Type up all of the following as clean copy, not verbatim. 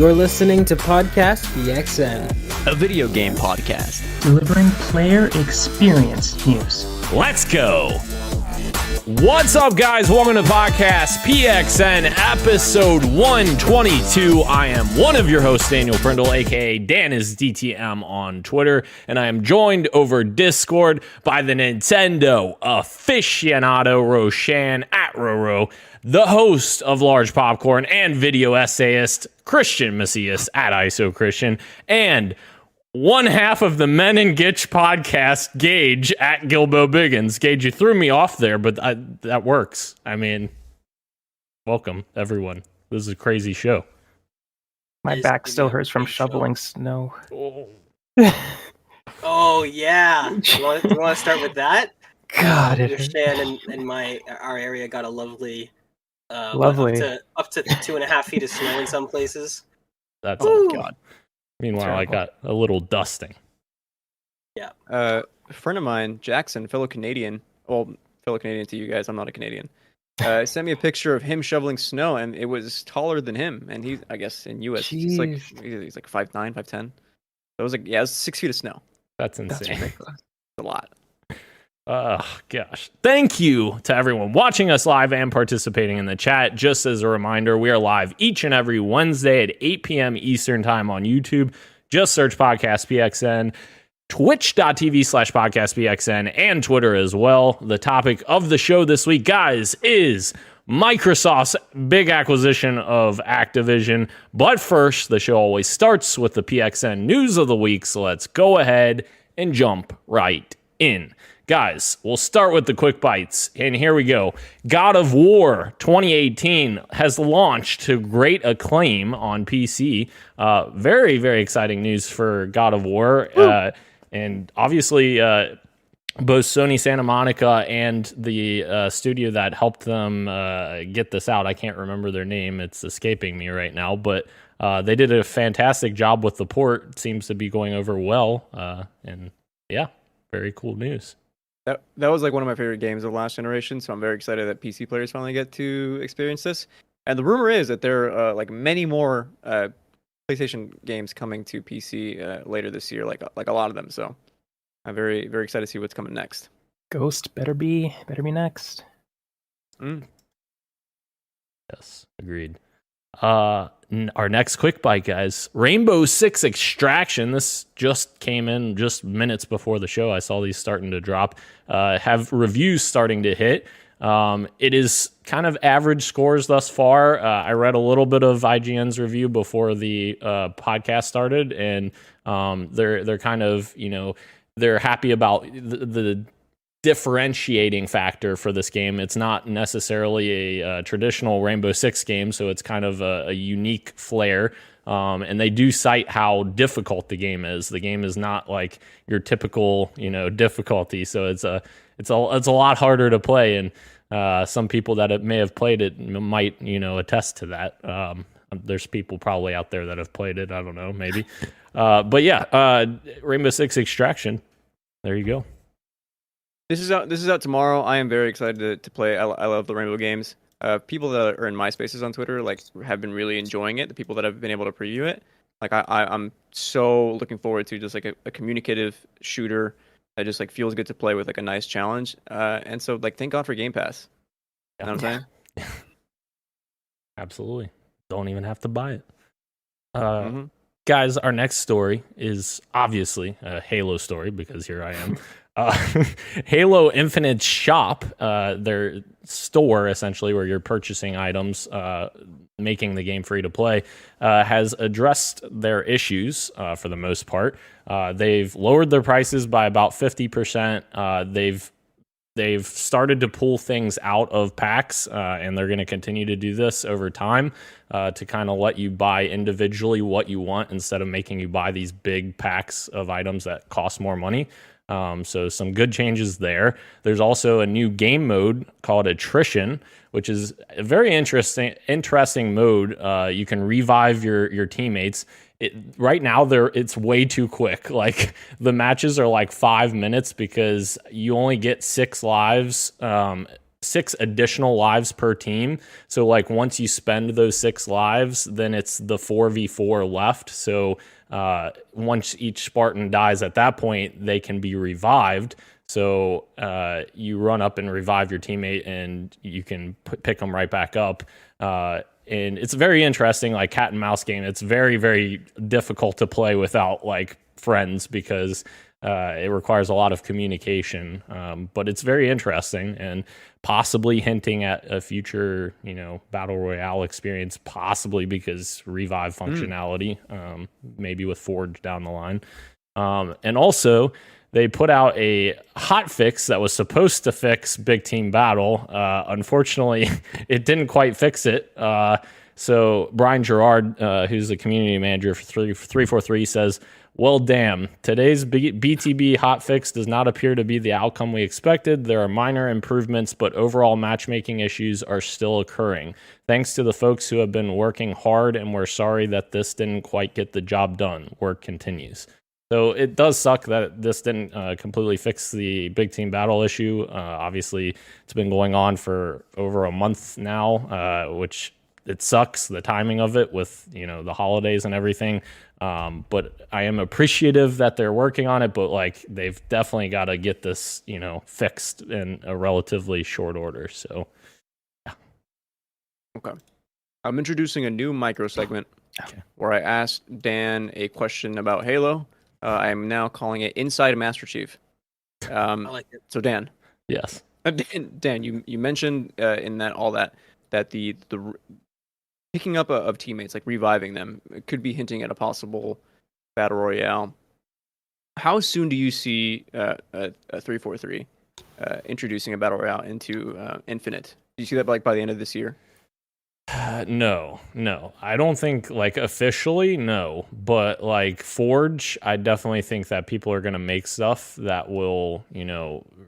You're listening to Podcast PXN, a video game podcast delivering player experience news. Let's go! What's up, guys? Welcome to Podcast PXN, episode 122. I am one of your hosts, Daniel Prindle, aka Dan is DTM on Twitter, and I am joined over Discord by the Nintendo aficionado Roshan at Roro, the host of Large Popcorn and video essayist Christian Macias at ISO Christian, and one half of the Men and Gitch podcast, Gage at Gilbo Biggins. Gage, you threw me off there, but that works. I mean, welcome, everyone. This is a crazy show. My back still hurts from shoveling snow. Oh yeah. You want to start with that? God, Shan and our area got a lovely, up to 2.5 feet of snow in some places. That's oh god. Meanwhile, terrible. I got a little dusting. Yeah. A friend of mine, Jackson, fellow Canadian to you guys, I'm not a Canadian, sent me a picture of him shoveling snow, and it was taller than him. And he's, I guess, in US, he's like 5'9", 5'10". So it was like, yeah, it was 6 feet of snow. That's insane. That's ridiculous. It's a lot. Oh, gosh. Thank you to everyone watching us live and participating in the chat. Just as a reminder, we are live each and every Wednesday at 8 p.m. Eastern Time on YouTube. Just search Podcast PXN, twitch.tv/Podcast PXN, and Twitter as well. The topic of the show this week, guys, is Microsoft's big acquisition of Activision. But first, the show always starts with the PXN news of the week, so let's go ahead and jump right in. Guys, we'll start with the quick bites, and here we go. God of War 2018 has launched to great acclaim on PC. Very, very exciting news for God of War. And obviously, both Sony Santa Monica and the studio that helped them get this out, I can't remember their name. It's escaping me right now, but they did a fantastic job with the port. It seems to be going over well. And yeah, very cool news. That was like one of my favorite games of last generation, so I'm very excited that PC players finally get to experience this. And the rumor is that there are like many more PlayStation games coming to PC later this year, like a lot of them. So I'm very, very excited to see what's coming next. Ghost better be next. Yes, agreed. Our next quick bite, guys. Rainbow Six Extraction. This just came in just minutes before the show. I saw these starting to drop. Have reviews starting to hit. It is kind of average scores thus far. I read a little bit of IGN's review before the podcast started, and they're kind of, they're happy about the differentiating factor for this game. It's not necessarily a traditional Rainbow Six game, so it's kind of a unique flair. And they do cite how difficult the game is. The game is not like your typical, difficulty. So it's a lot harder to play. And some people that may have played it might, attest to that. There's people probably out there that have played it. I don't know, maybe. But yeah, Rainbow Six Extraction. There you go. This is out tomorrow. I am very excited to play. I love the Rainbow games. People that are in my spaces on Twitter have been really enjoying it. The people that have been able to preview it, I'm so looking forward to just like a communicative shooter that just like feels good to play with, like a nice challenge. And so thank God for Game Pass. You know what I'm saying? Absolutely. Don't even have to buy it. Guys, our next story is obviously a Halo story because here I am. Halo Infinite Shop, their store essentially where you're purchasing items, making the game free to play, has addressed their issues for the most part. They've lowered their prices by about 50%. They've started to pull things out of packs, and they're going to continue to do this over time to kind of let you buy individually what you want instead of making you buy these big packs of items that cost more money. So some good changes there. There's also a new game mode called Attrition, which is a very interesting mode. You can revive your teammates. Right now, it's way too quick. Like the matches are like 5 minutes because you only get 6 lives 6 additional lives per team. So like once you spend those 6 lives, then it's the 4v4 left. So once each Spartan dies at that point, they can be revived. So you run up and revive your teammate, and you can pick them right back up. And it's very interesting, like cat and mouse game. It's very, very difficult to play without like friends because it requires a lot of communication. But it's very interesting and possibly hinting at a future, battle royale experience, possibly because revive functionality, maybe with Forge down the line. And also, they put out a hot fix that was supposed to fix Big Team Battle. Unfortunately, it didn't quite fix it. So Brian Gerard, who's the community manager for 343, says, "Well, damn, today's BTB hotfix does not appear to be the outcome we expected. There are minor improvements, but overall matchmaking issues are still occurring. Thanks to the folks who have been working hard, and we're sorry that this didn't quite get the job done. Work continues." So it does suck that this didn't completely fix the Big Team Battle issue. Obviously, it's been going on for over a month now, which it sucks, the timing of it with, the holidays and everything. But I am appreciative that they're working on it, but like they've definitely got to get this, fixed in a relatively short order. So, yeah. Okay. I'm introducing a new micro segment where I asked Dan a question about Halo. I am now calling it Inside Master Chief. I like it. So Dan. Yes. Dan, you mentioned in that the picking up of teammates, like reviving them, could be hinting at a possible battle royale. How soon do you see a 343 introducing a battle royale into Infinite? Do you see that like by the end of this year? No. I don't think like officially, no. But like Forge, I definitely think that people are going to make stuff that will,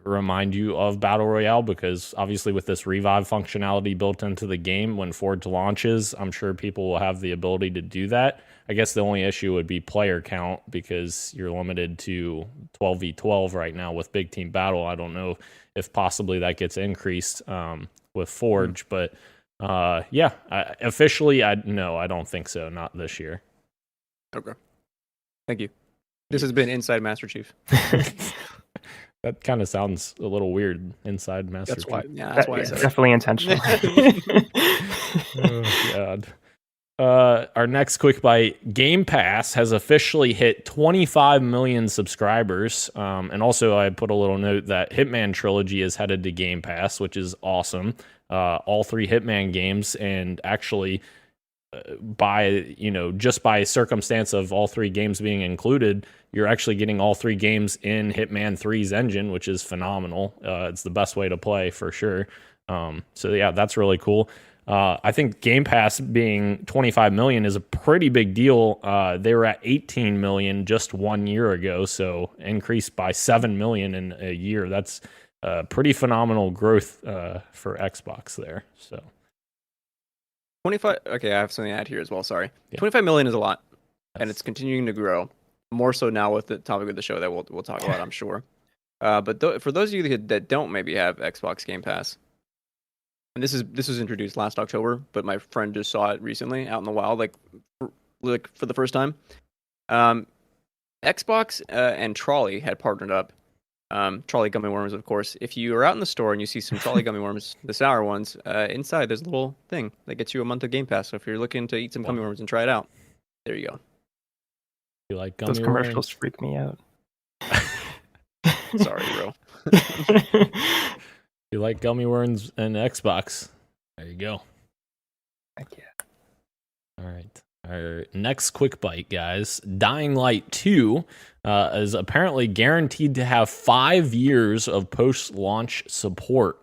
remind you of Battle Royale, because obviously with this revive functionality built into the game, when Forge launches, I'm sure people will have the ability to do that. I guess the only issue would be player count, because you're limited to 12v12 right now with Big Team Battle. I don't know if possibly that gets increased with Forge, but officially, I don't think so. Not this year. Okay. Thank you. This has been Inside Master Chief. That kind of sounds a little weird, Inside Master Chief. That's why I said definitely intentional. Oh, God. Our next quick bite, Game Pass has officially hit 25 million subscribers. And also I put a little note that Hitman Trilogy is headed to Game Pass, which is awesome. All 3 Hitman games, and actually just by circumstance of all 3 games being included, you're actually getting all 3 games in Hitman 3's engine, which is phenomenal. It's the best way to play for sure. So yeah, that's really cool. I think Game Pass being 25 million is a pretty big deal. They were at 18 million just 1 year ago, so increased by 7 million in a year. That's pretty phenomenal growth for Xbox there. So 25. Okay, I have something to add here as well. Sorry, Yeah. 25 million is a lot, and it's continuing to grow. More so now with the topic of the show that we'll talk about, I'm sure. But for those of you that don't maybe have Xbox Game Pass, and this was introduced last October, but my friend just saw it recently out in the wild, like for the first time. Xbox and Trolley had partnered up. Trolley gummy worms, of course. If you are out in the store and you see some Trolley gummy worms, the sour ones, inside there's a little thing that gets you a month of Game Pass. So if you're looking to eat some gummy worms and try it out, there you go. You like gummy Those commercials worms? freak me out. Sorry, bro. You like gummy worms and Xbox? There you go. Heck yeah. All right. Our next quick bite, guys. Dying Light 2 is apparently guaranteed to have 5 years of post-launch support.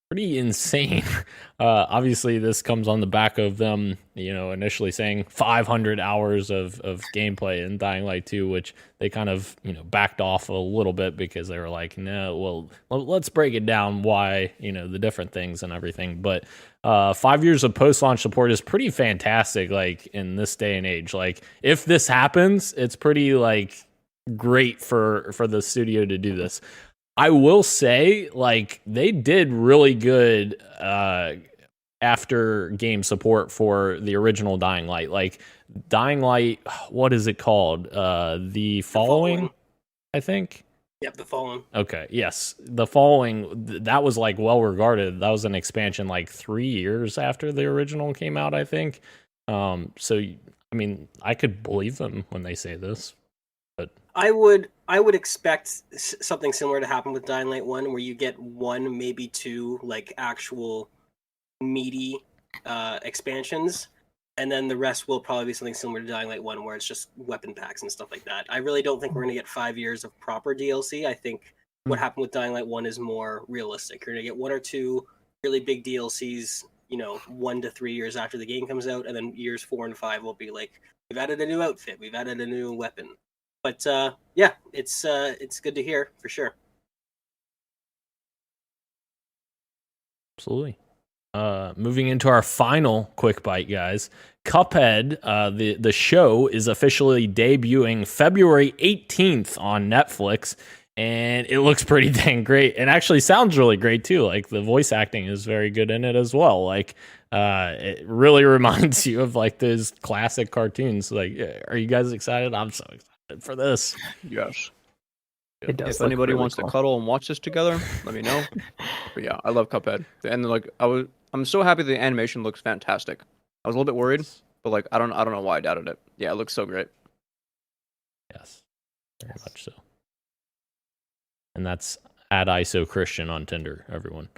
Pretty insane. Obviously, this comes on the back of them, initially saying 500 hours of gameplay in Dying Light 2, which they kind of, backed off a little bit because they were like, no, well, let's break it down why, the different things and everything. But 5 years of post-launch support is pretty fantastic, like, in this day and age. Like, if this happens, it's pretty, like, great for the studio to do this. I will say, like, they did really good after game support for the original Dying Light. Like, Dying Light, what is it called? The Following, I think. Yep, The Following. Okay, yes. The Following, that was, like, well regarded. That was an expansion, like, 3 years after the original came out, I think. So, I mean, I could believe them when they say this. But I would expect something similar to happen with Dying Light 1, where you get one, maybe two, like, actual meaty expansions, and then the rest will probably be something similar to Dying Light 1, where it's just weapon packs and stuff like that. I really don't think we're going to get 5 years of proper DLC. I think what happened with Dying Light 1 is more realistic. You're going to get one or two really big DLCs, 1 to 3 years after the game comes out, and then years 4 and 5 will be like, we've added a new outfit, we've added a new weapon. But yeah, it's good to hear for sure. absolutely. Moving into our final quick bite, guys. Cuphead, the show is officially debuting February 18th on Netflix, and it looks pretty dang great. It actually sounds really great too. Like, the voice acting is very good in it as well. Like, it really reminds you of, like, those classic cartoons. Like, are you guys excited? I'm so excited for this. Yes. It does If look anybody really wants cool. to cuddle and watch this together, let me know. But yeah, I love Cuphead. And like I'm so happy the animation looks fantastic. I was a little bit worried, but like I don't know why I doubted it. Yeah, it looks so great. Yes, very much so. And that's at ISO Christian on Tinder, everyone.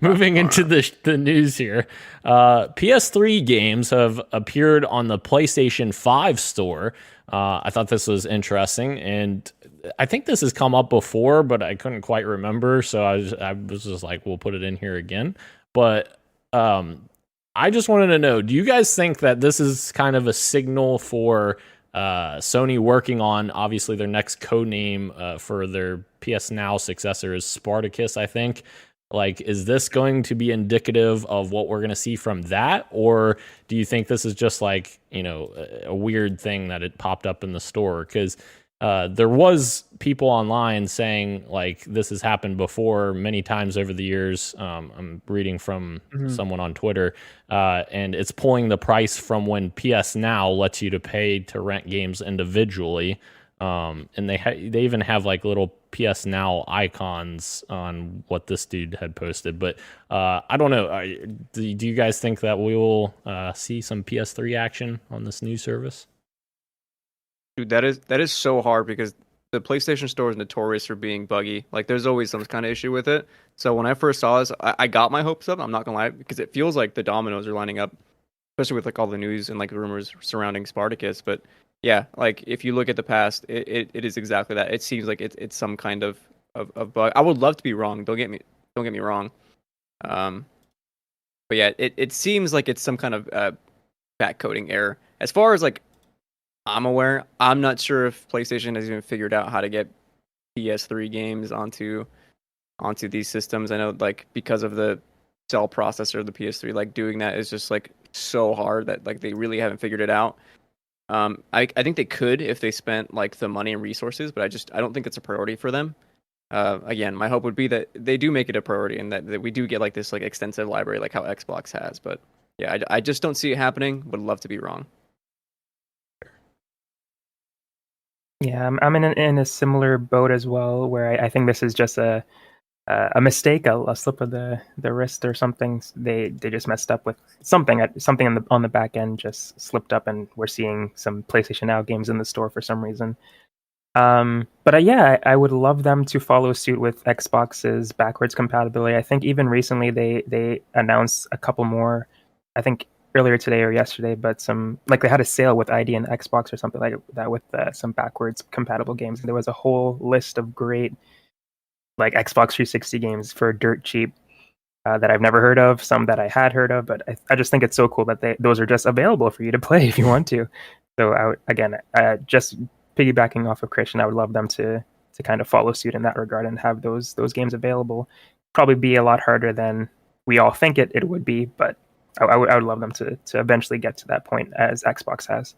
Moving into the news here, PS3 games have appeared on the PlayStation 5 store. I thought this was interesting, and I think this has come up before, but I couldn't quite remember, so I was just like, we'll put it in here again. But I just wanted to know, do you guys think that this is kind of a signal for Sony working on, obviously, their next codename for their PS Now successor is Spartacus, I think? Like, is this going to be indicative of what we're going to see from that? Or do you think this is just like, a weird thing that it popped up in the store? Because there was people online saying, like, this has happened before many times over the years. I'm reading from someone on Twitter, and it's pulling the price from when PS Now lets you to pay to rent games individually. And they even have, like, little PS Now icons on what this dude had posted. But I don't know. Do you guys think that we will see some PS3 action on this new service? Dude, that is so hard because the PlayStation Store is notorious for being buggy. Like, there's always some kind of issue with it. So when I first saw this, I got my hopes up. I'm not gonna lie, because it feels like the dominoes are lining up, especially with like all the news and like rumors surrounding Spartacus. But yeah, like if you look at the past, it is exactly that. It seems like it's some kind of bug. I would love to be wrong. Don't get me wrong. But yeah, it seems like it's some kind of back coding error. As far as like I'm aware, I'm not sure if PlayStation has even figured out how to get PS3 games onto these systems. I know, like, because of the cell processor of the PS3, like, doing that is just like so hard that like they really haven't figured it out. I think they could if they spent like the money and resources, but I don't think it's a priority for them. Again, my hope would be that they do make it a priority and that we do get like this like extensive library like how Xbox has. But yeah, I just don't see it happening. Would love to be wrong. Yeah, I'm in a similar boat as well, where I think this is just a mistake, a slip of the wrist or something. They just messed up with something on the back end, just slipped up, and we're seeing some PlayStation Now games in the store for some reason. But yeah, I would love them to follow suit with Xbox's backwards compatibility. I think even recently they announced a couple more. I think earlier today or yesterday, but some, like, they had a sale with ID and Xbox or something like that with some backwards compatible games. And there was a whole list of great, like, Xbox 360 games for dirt cheap that I've never heard of, some that I had heard of, but I just think it's so cool that those are just available for you to play if you want to. So just piggybacking off of Christian, I would love them to kind of follow suit in that regard and have those games available. Probably be a lot harder than we all think it would be, but I would love them to eventually get to that point as Xbox has.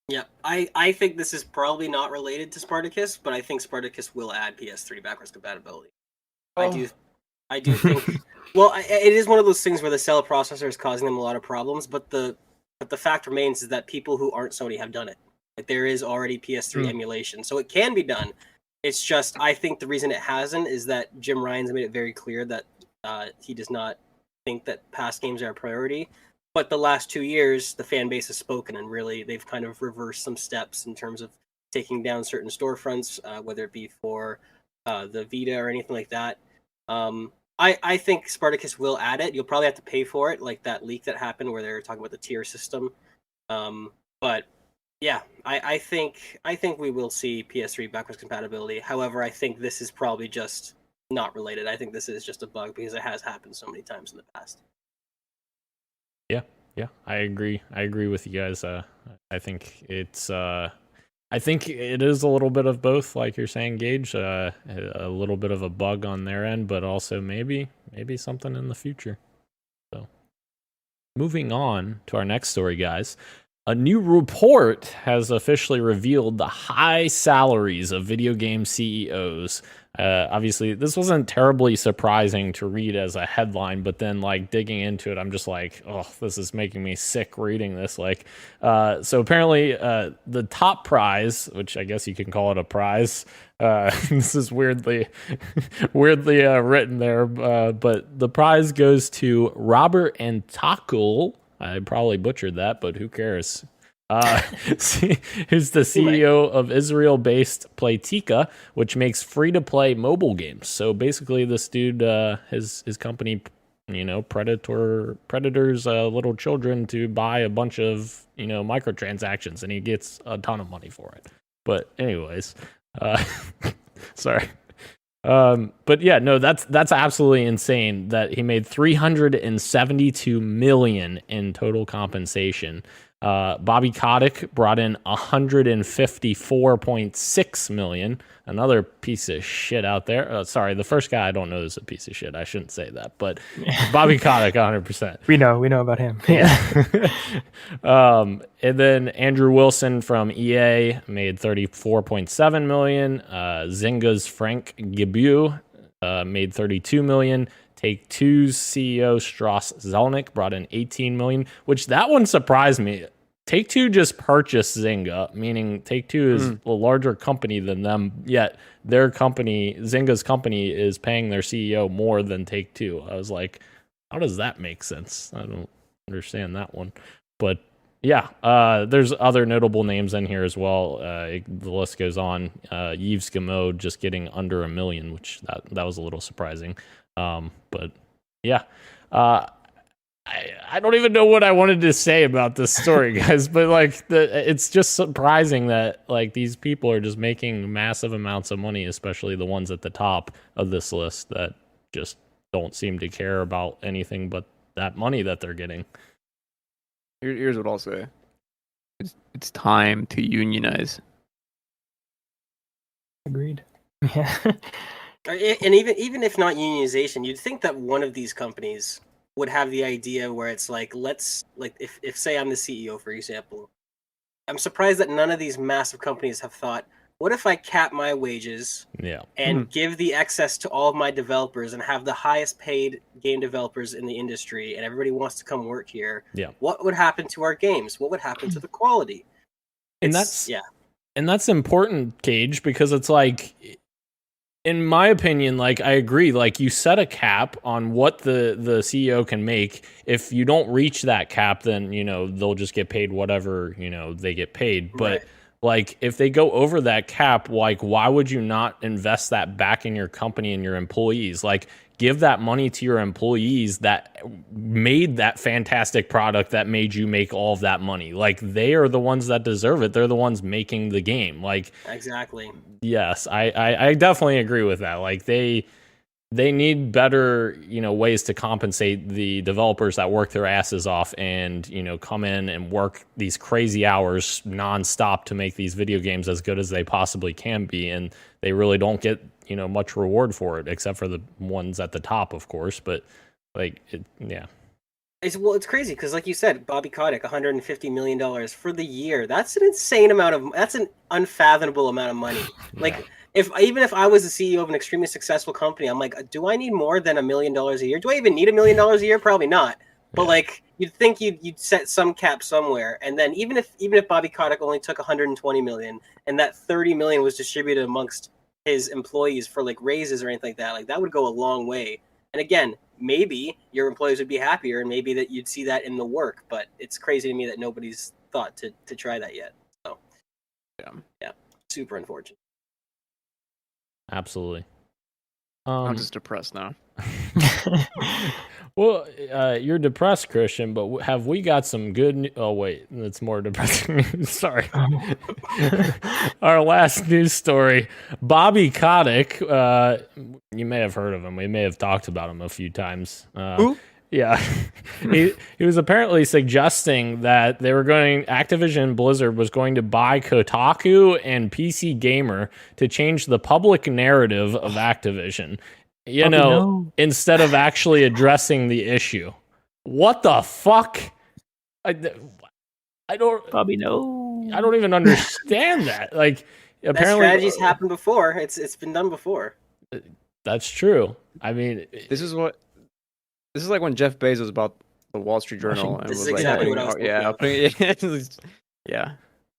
Yeah, I think this is probably not related to Spartacus, but I think Spartacus will add PS3 backwards compatibility. Oh. I do think. Well, it is one of those things where the cell processor is causing them a lot of problems, but the fact remains is that people who aren't Sony have done it. Like there is already PS3 emulation, so it can be done. It's just I think the reason it hasn't is that Jim Ryan's made it very clear that he does not think that past games are a priority. But the last 2 years, the fan base has spoken, and really they've kind of reversed some steps in terms of taking down certain storefronts, whether it be for the Vita or anything like that. I think Spartacus will add it. You'll probably have to pay for it, like that leak that happened where they were talking about the tier system. But yeah, I think we will see PS3 backwards compatibility. However, I think this is probably just not related. I think this is just a bug because it has happened so many times in the past. Yeah, I agree. I agree with you guys. I think it's I think it is a little bit of both, like you're saying, Gage. A little bit of a bug on their end, but also maybe something in the future. So, moving on to our next story, guys. A new report has officially revealed the high salaries of video game CEOs. Obviously, this wasn't terribly surprising to read as a headline, but then like digging into it, I'm just like, oh, this is making me sick reading this. Like, so apparently, the top prize, which I guess you can call it a prize, this is weirdly written there, but the prize goes to Robert Antakul. I probably butchered that, but who cares? Who's the CEO of Israel-based Playtika, which makes free-to-play mobile games. So basically, this dude, his company, predators little children to buy a bunch of microtransactions, and he gets a ton of money for it. But anyways, sorry. But yeah, no, that's absolutely insane that he made $372 million in total compensation. Bobby Kotick brought in $154.6 million. Another piece of shit out there. Sorry, the first guy I don't know is a piece of shit. I shouldn't say that, but Bobby Kotick, 100%. We know about him. Yeah. And then Andrew Wilson from EA made $34.7 million. Zynga's Frank Gibeau made $32 million. Take-Two's CEO Strauss Zelnick brought in $18 million, which that one surprised me. Take-Two just purchased Zynga, meaning Take-Two is a larger company than them, yet their company, Zynga's company, is paying their CEO more than Take-Two. I was like, how does that make sense? I don't understand that one. But yeah, there's other notable names in here as well. The list goes on. Yves Guillemot just getting under $1 million, which that was a little surprising. But yeah, I don't even know what I wanted to say about this story, guys, but like it's just surprising that like these people are just making massive amounts of money, especially the ones at the top of this list that just don't seem to care about anything but that money that they're getting. Here's what I'll say. It's time to unionize. Agreed. Yeah. And even if not unionization, you'd think that one of these companies would have the idea where it's like, if say I'm the CEO, for example, I'm surprised that none of these massive companies have thought, what if I cap my wages and give the excess to all of my developers and have the highest paid game developers in the industry and everybody wants to come work here? Yeah. What would happen to our games? What would happen to the quality? And that's important, Cage, because it's like, in my opinion, like I agree, like you set a cap on what the CEO can make. If you don't reach that cap, then they'll just get paid whatever they get paid. But like if they go over that cap, like why would you not invest that back in your company and your employees? Like give that money to your employees that made that fantastic product that made you make all of that money. Like they are the ones that deserve it. They're the ones making the game. Like exactly. Yes, I definitely agree with that. Like they need better, ways to compensate the developers that work their asses off and, come in and work these crazy hours nonstop to make these video games as good as they possibly can be. And they really don't get, much reward for it, except for the ones at the top, of course. But like, yeah. It's crazy because, like you said, Bobby Kotick, $150 million for the year. That's an insane amount of. That's an unfathomable amount of money. Like, even if I was the CEO of an extremely successful company, I'm like, do I need more than $1 million a year? Do I even need $1 million a year? Probably not. But like, you'd think you'd set some cap somewhere, and then even if Bobby Kotick only took 120 million, and that 30 million was distributed amongst his employees for like raises or anything like that would go a long way. And again, maybe your employees would be happier, and maybe that you'd see that in the work. But it's crazy to me that nobody's thought to try that yet. So, yeah, super unfortunate. Absolutely. I'm just depressed now. Well, you're depressed, Christian, but have we got some good oh, wait, that's more depressing news. Sorry. Our last news story, Bobby Kotick, you may have heard of him. We may have talked about him a few times. Who? Yeah. he was apparently suggesting that Activision Blizzard was going to buy Kotaku and PC Gamer to change the public narrative of Activision. Instead of actually addressing the issue. What the fuck? I don't. Bobby, no. I don't even understand that. Like, apparently, that strategy's happened before. It's been done before. That's true. I mean, This is like when Jeff Bezos bought the Wall Street Journal and This was is like, exactly what I was yeah.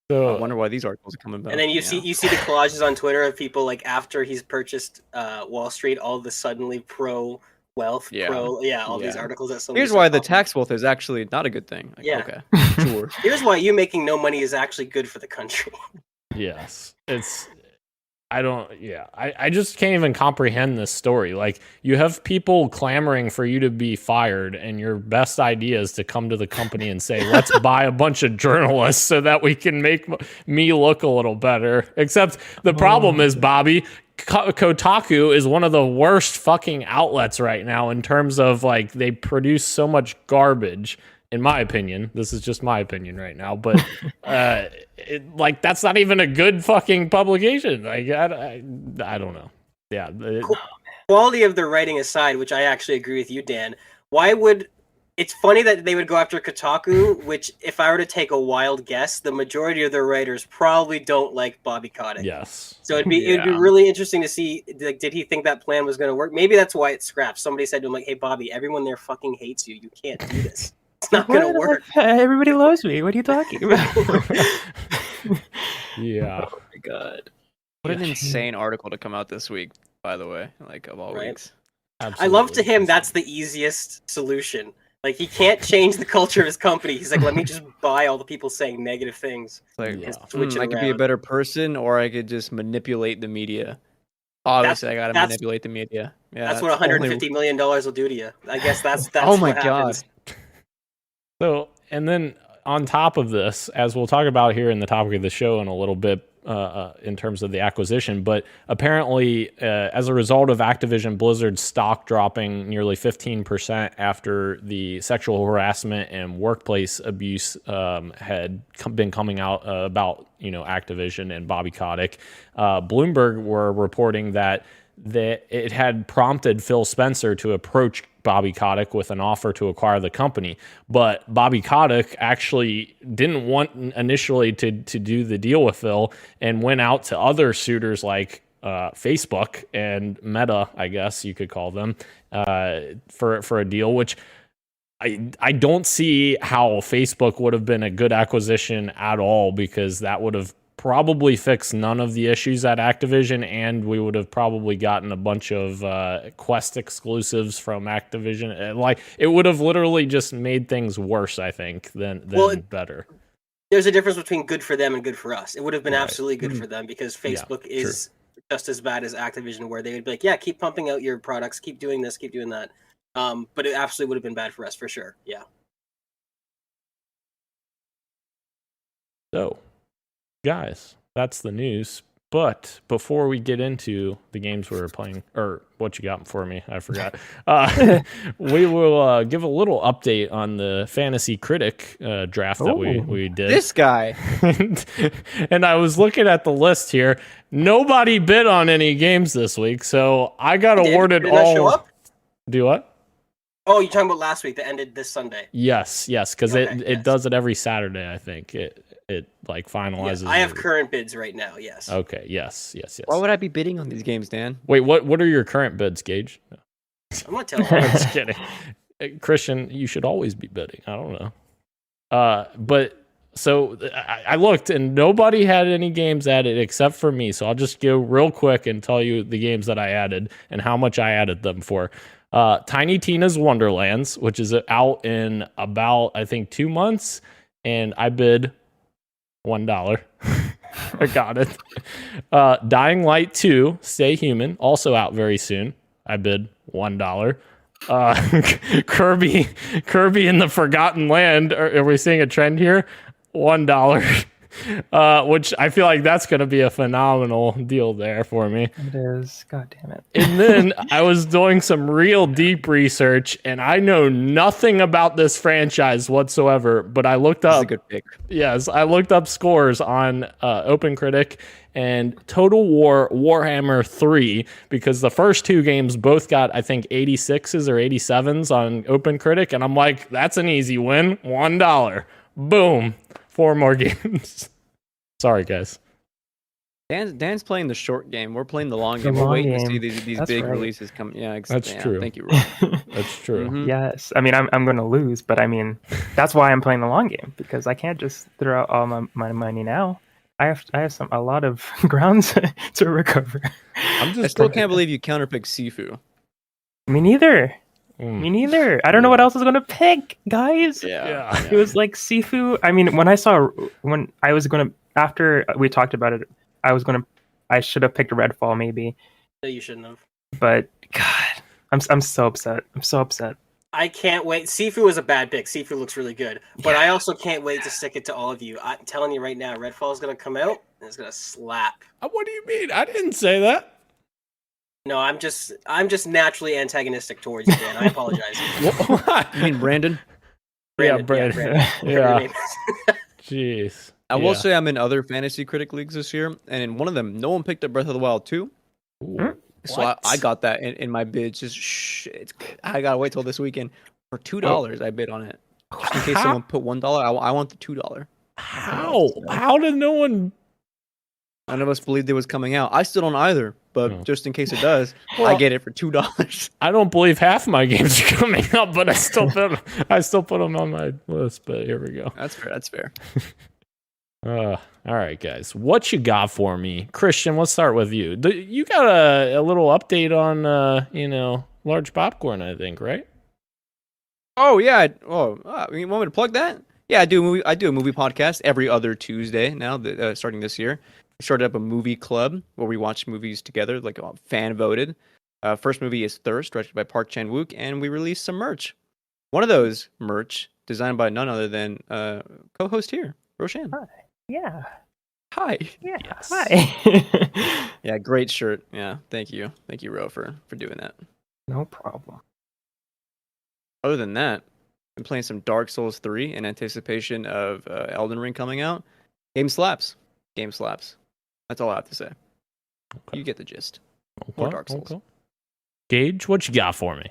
so I wonder why these articles are coming back. And then you see the collages on Twitter of people like after he's purchased Wall Street, all of a suddenly pro wealth, these articles that Here's why the tax wealth is actually not a good thing. Like, Yeah. Okay. Sure. Here's why you making no money is actually good for the country. yes, I just can't even comprehend this story. Like, you have people clamoring for you to be fired, and your best idea is to come to the company and say, let's buy a bunch of journalists so that we can make me look a little better. Except the problem is, Bobby, Kotaku is one of the worst fucking outlets right now in terms of, like, they produce so much garbage. In my opinion, this is just my opinion right now, but that's not even a good fucking publication. Like, I don't know. Yeah. Quality of their writing aside, which I actually agree with you, Dan. It's funny that they would go after Kotaku, which, if I were to take a wild guess, the majority of their writers probably don't like Bobby Kotick. Yes. So it'd be really interesting to see, like, did he think that plan was going to work? Maybe that's why it scrapped. Somebody said to him, like, hey, Bobby, everyone there fucking hates you. You can't do this. It's not going to work. Everybody loves me. What are you talking about? Yeah. Oh my god. What an insane article to come out this week, by the way, like, of all weeks. Absolutely. I love to him that's the easiest solution. Like, he can't change the culture of his company. He's like, let me just buy all the people saying negative things. Like, switch it I could be a better person, or I could just manipulate the media. Obviously, I gotta manipulate the media. Yeah, that's what $150 million will do to you. I guess that's oh my what god. happens. So, and then on top of this, as we'll talk about here in the topic of the show in a little bit, in terms of the acquisition, but apparently, as a result of Activision Blizzard's stock dropping nearly 15% after the sexual harassment and workplace abuse had been coming out about Activision and Bobby Kotick, Bloomberg were reporting that it had prompted Phil Spencer to approach Bobby Kotick with an offer to acquire the company. But Bobby Kotick actually didn't want initially to do the deal with Phil and went out to other suitors like Facebook and Meta, I guess you could call them, for a deal, which I don't see how Facebook would have been a good acquisition at all, because that would have probably fixed none of the issues at Activision, and we would have probably gotten a bunch of Quest exclusives from Activision. Like, it would have literally just made things worse, I think, than better. There's a difference between good for them and good for us. It would have been absolutely good for them, because Facebook is just as bad as Activision, where they would be like, yeah, keep pumping out your products, keep doing this, keep doing that. But it absolutely would have been bad for us, for sure. Yeah. So, guys, that's the news. But before we get into the games we were playing, or what you got for me, I forgot. We will give a little update on the Fantasy Critic draft that we did. This guy. And I was looking at the list here. Nobody bid on any games this week, so I got awarded all. Show up? Do what? Oh, you're talking about last week that ended this Sunday. Yes, because Okay, it yes. does it every Saturday. I think it like finalizes. Yeah, I have your- current bids right now. Yes. Okay. Yes. Why would I be bidding on these games, Dan? Wait, what are your current bids, Gage? No, I'm not telling I'm you. just kidding. Christian, you should always be bidding. I don't know. But so I looked and nobody had any games added except for me. So I'll just go real quick and tell you the games that I added and how much I added them for. Tiny Tina's Wonderlands, which is out in about, I think, 2 months. And I bid $1. I got it. Dying Light 2, Stay Human, also out very soon. I bid $1. Kirby in the Forgotten Land. Are we seeing a trend here? $1. Which I feel like that's going to be a phenomenal deal there for me. It is. God damn it. And then I was doing some real deep research, and I know nothing about this franchise whatsoever. But I looked That's up. a good pick. Yes, I looked up scores on OpenCritic and Total War Warhammer 3 because the first two games both got, I think, 86s or 87s on OpenCritic, and I'm like, that's an easy win. $1. Boom. 4 more games. Sorry, guys. Dan's playing the short game. We're playing the long The game. We're long waiting to game. see these That's big right. releases come. Yeah, That's true. Thank you, Rob. That's true. Mhm. Yes. I mean, I'm going to lose, but I mean, that's why I'm playing the long game because I can't just throw out all my money now. I have a lot of grounds to recover. I'm I just still can't believe you counterpicked Sifu. Me neither. Mm. Me neither. I don't know what else I was going to pick, guys. Yeah. It was like Sifu. I mean, when I was going to, after we talked about it, I should have picked Redfall maybe, No, you shouldn't have. but God, I'm so upset. I'm so upset. I can't wait. Sifu is a bad pick. Sifu looks really good, but I also can't wait to stick it to all of you. I'm telling you right now, Redfall is going to come out and it's going to slap. What do you mean? I didn't say that. No, I'm just naturally antagonistic towards you, Dan. I apologize. You mean Brandon? Yeah, Brandon. Brandon. Whatever your Yeah. name is. Jeez. I will say I'm in other fantasy critic leagues this year, and in one of them, no one picked up Breath of the Wild 2. Ooh. So I got that in my bid. Just I gotta wait till this weekend for $2. I bid on it, just in case someone put $1. I want the $2. How? How did no one? None of us believed it was coming out. I still don't either, but No. just in case it does, Well- I get it for $2. I don't believe half my games are coming up, but I still put them on my list. But here we go. That's fair. That's fair. All right, guys. What you got for me, Christian? Let's start with you. You got a little update on large popcorn, I think, right? Oh yeah. You want me to plug that? Yeah, I do. I do a movie podcast every other Tuesday now. Starting this year, we started up a movie club where we watch movies together, like fan voted. First movie is Thirst, directed by Park Chan Wook, and we released some merch. One of those merch designed by none other than co-host here, Roshan. Yeah. Hi. Yeah. Yes. Hi. Yeah, great shirt. Yeah, thank you, Ro, for doing that. No problem. Other than that, been playing some Dark Souls 3 in anticipation of Elden Ring coming out. Game slaps. That's all I have to say. Okay. You get the gist. More Dark Souls. Okay. Gage, what you got for me?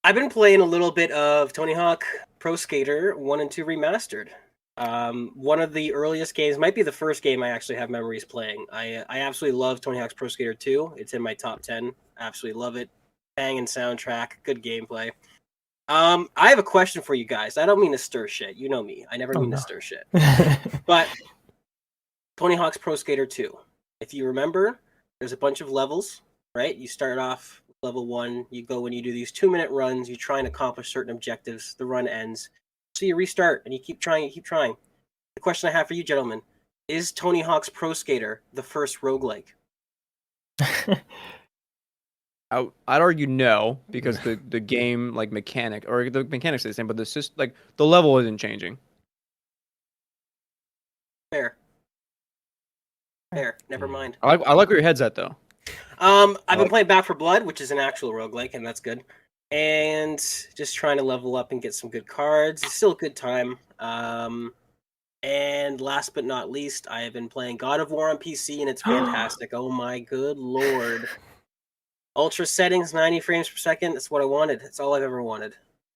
I've been playing a little bit of Tony Hawk Pro Skater 1 and 2 Remastered. One of the earliest games, might be the first game I actually have memories playing. I absolutely love Tony Hawk's Pro Skater 2. It's in my top 10. Absolutely love it. Banging soundtrack, good gameplay. I have a question for you guys. I don't mean to stir shit. You know me. I never mean to stir shit. But Tony Hawk's Pro Skater 2. If you remember, there's a bunch of levels, right? You start off with level 1. You go and you do these 2-minute runs. You try and accomplish certain objectives. The run ends. So you restart and you keep trying. The question I have for you, gentlemen, is Tony Hawk's Pro Skater the first roguelike? I'd argue no, because the game mechanic or the mechanics are the same, but the level isn't changing. Fair. Never mind. I like where your head's at though. I've been playing Back for Blood, which is an actual roguelike, and that's good. And just trying to level up and get some good cards. It's still a good time. And last but not least, I have been playing God of War on PC, and it's fantastic. Oh my good lord. Ultra settings, 90 frames per second. That's what I wanted. That's all I've ever wanted.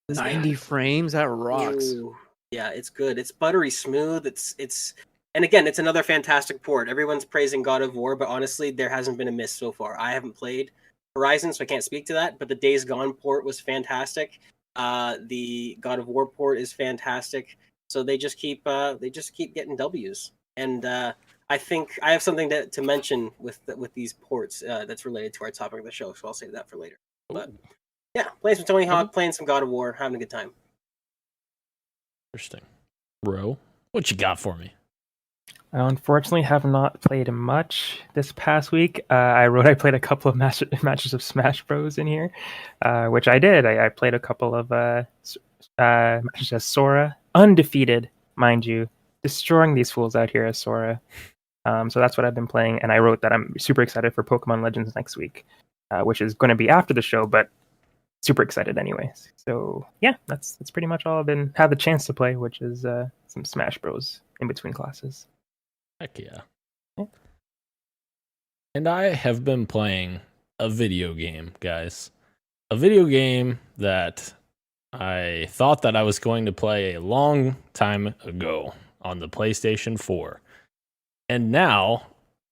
90 frames, that rocks. Ooh, yeah, it's good. It's buttery smooth. It's and again, it's another fantastic port. Everyone's praising God of War, but honestly, there hasn't been a miss so far. I haven't played Horizon, so I can't speak to that. But the Days Gone port was fantastic. The God of War port is fantastic. So they just keep getting W's. And I think I have something to mention with these ports that's related to our topic of the show. So I'll save that for later. But yeah, playing some Tony Hawk, playing some God of War, having a good time. Interesting. Ro, what you got for me? I unfortunately have not played much this past week. I played a couple of matches of Smash Bros in here, which I did. I played a couple of matches as Sora, undefeated, mind you, destroying these fools out here as Sora. So that's what I've been playing, and I wrote that I'm super excited for Pokemon Legends next week, which is going to be after the show, but super excited anyways. So yeah, that's pretty much all I've had the chance to play, which is some Smash Bros in between classes. Heck yeah. And I have been playing a video game, guys. A video game that I thought that I was going to play a long time ago on the PlayStation 4. And now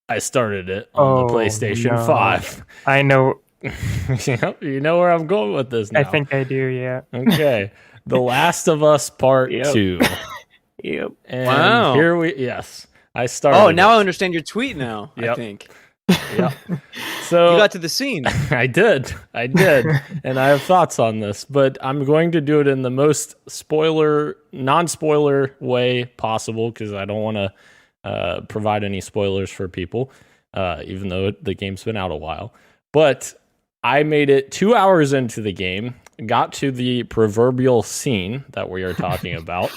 I started it on the PlayStation 5. I know. Yep, you know where I'm going with this now. I think I do, yeah. Okay. The Last of Us Part 2. Yep. And wow. Here I started. Oh, now I understand your tweet now, I think. Yeah. So you got to the scene. I did. And I have thoughts on this, but I'm going to do it in the most non-spoiler way possible because I don't want to provide any spoilers for people, even though the game's been out a while. But I made it 2 hours into the game, got to the proverbial scene that we are talking about,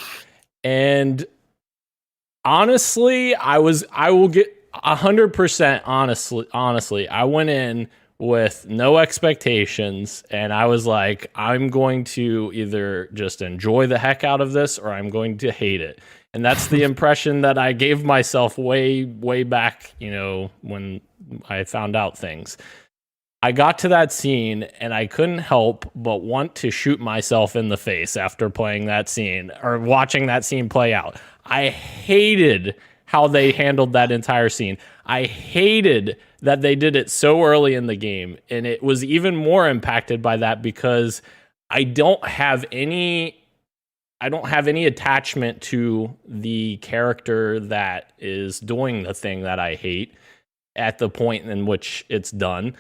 and honestly, I will get 100% honestly, I went in with no expectations, and I was like, I'm going to either just enjoy the heck out of this or I'm going to hate it. And that's the impression that I gave myself way back, when I found out things. I got to that scene and I couldn't help but want to shoot myself in the face after playing that scene or watching that scene play out. I hated how they handled that entire scene. I hated that they did it so early in the game, and it was even more impacted by that because I don't have any attachment to the character that is doing the thing that I hate at the point in which it's done.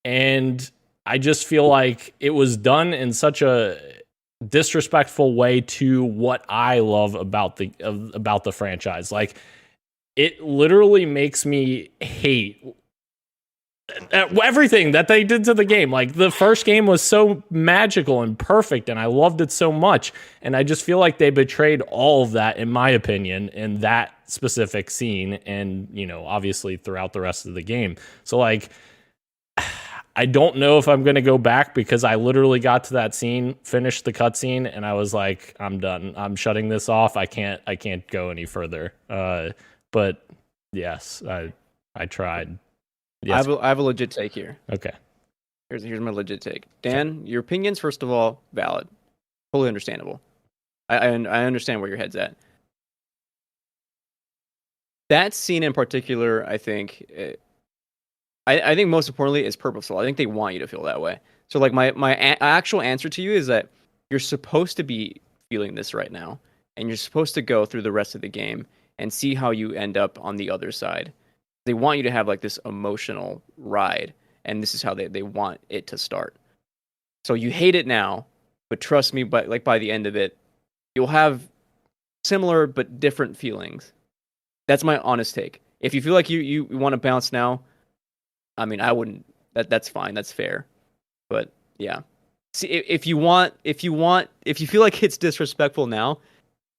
And I just feel like it was done in such a disrespectful way to what I love about the franchise. Like, it literally makes me hate everything that they did to the game. Like, the first game was so magical and perfect, and I loved it so much. And I just feel like they betrayed all of that, in my opinion, in that specific scene, and obviously throughout the rest of the game. So, like, I don't know if I'm going to go back because I literally got to that scene, finished the cutscene, and I was like, I'm done. I'm shutting this off. I can't go any further. But yes, I tried. Yes. I have a legit take here. Okay. Here's my legit take. Dan, your opinion's first of all valid, totally understandable. I understand where your head's at. That scene in particular, I think. I think most importantly is purposeful. I think they want you to feel that way. So like my actual answer to you is that you're supposed to be feeling this right now, and you're supposed to go through the rest of the game and see how you end up on the other side. They want you to have like this emotional ride, and this is how they want it to start. So you hate it now, but trust me, by the end of it, you'll have similar but different feelings. That's my honest take. If you feel like you want to bounce now, I mean, I wouldn't. That's fine. That's fair. But yeah, see, if you feel like it's disrespectful now,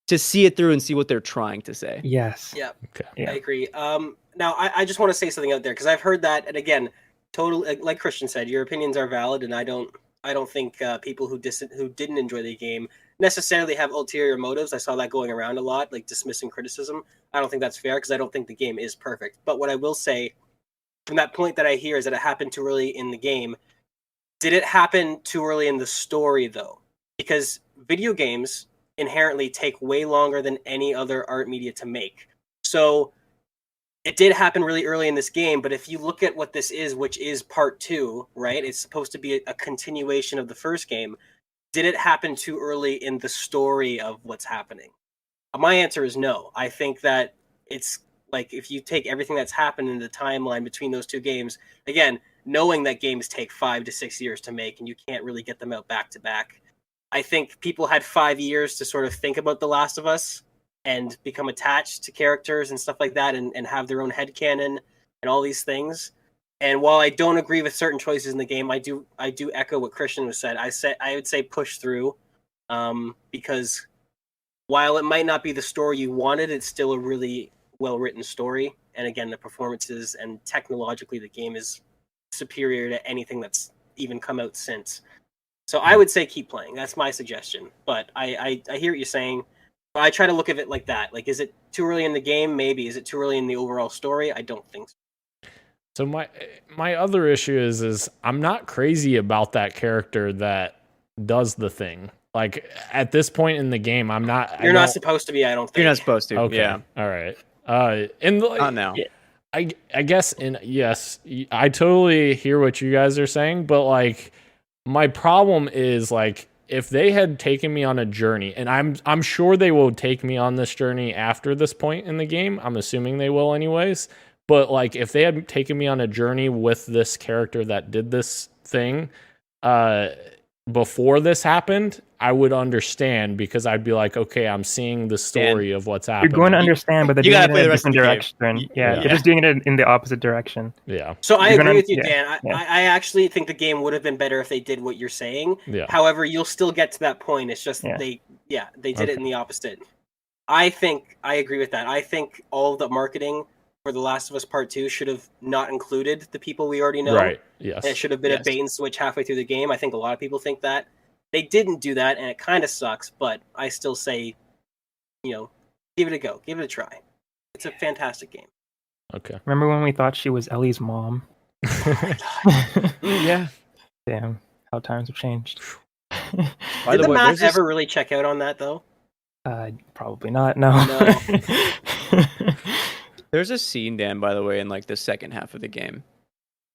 to see it through and see what they're trying to say. Yes. Yeah. Okay. Yeah. I agree. Now I just want to say something out there because I've heard that, and again, totally like Christian said, your opinions are valid, and I don't think people who didn't enjoy the game necessarily have ulterior motives. I saw that going around a lot, like dismissing criticism. I don't think that's fair because I don't think the game is perfect. But what I will say, from that point that I hear, is that it happened too early in the game. Did it happen too early in the story, though? Because video games inherently take way longer than any other art media to make. So it did happen really early in this game, but if you look at what this is, which is part 2, right? It's supposed to be a continuation of the first game. Did it happen too early in the story of what's happening? My answer is no. I think that it's like if you take everything that's happened in the timeline between those two games, again, knowing that games take 5 to 6 years to make and you can't really get them out back to back, I think people had 5 years to sort of think about The Last of Us and become attached to characters and stuff like that and have their own headcanon and all these things. And while I don't agree with certain choices in the game, I do echo what Christian was said. I would say push through, because while it might not be the story you wanted, it's still a really well-written story. And again, the performances and technologically, the game is superior to anything that's even come out since. So I would say keep playing. That's my suggestion. But I hear what you're saying. But I try to look at it like that. Like, is it too early in the game? Maybe. Is it too early in the overall story? I don't think so. So my other issue is I'm not crazy about that character that does the thing. Like at this point in the game, I'm not. You're not supposed to be. I don't think You're not supposed to. Okay. Yeah. All right. Not now. I guess yes, I totally hear what you guys are saying, but like my problem is like if they had taken me on a journey, and I'm sure they will take me on this journey after this point in the game. I'm assuming they will anyways. But like if they had taken me on a journey with this character that did this thing before this happened, I would understand because I'd be like, okay, I'm seeing the story of what's happening. You're going to understand, but they're doing it in a different direction. Yeah. They're just doing it in the opposite direction. Yeah. So I agree with you, yeah, Dan. I actually think the game would have been better if they did what you're saying. Yeah. However, you'll still get to that point. It's just they did it in the opposite. I think I agree with that. I think all of the marketing for The Last of Us Part 2 should have not included the people we already know. Right. Yes. And it should have been a bait and switch halfway through the game. I think a lot of people think that. They didn't do that, and it kind of sucks, but I still say, give it a go. Give it a try. It's a fantastic game. Okay. Remember when we thought she was Ellie's mom? Yeah. Damn, how times have changed. Did the math ever really check out on that, though? Probably not, no. There's a scene, Dan, by the way, in like the second half of the game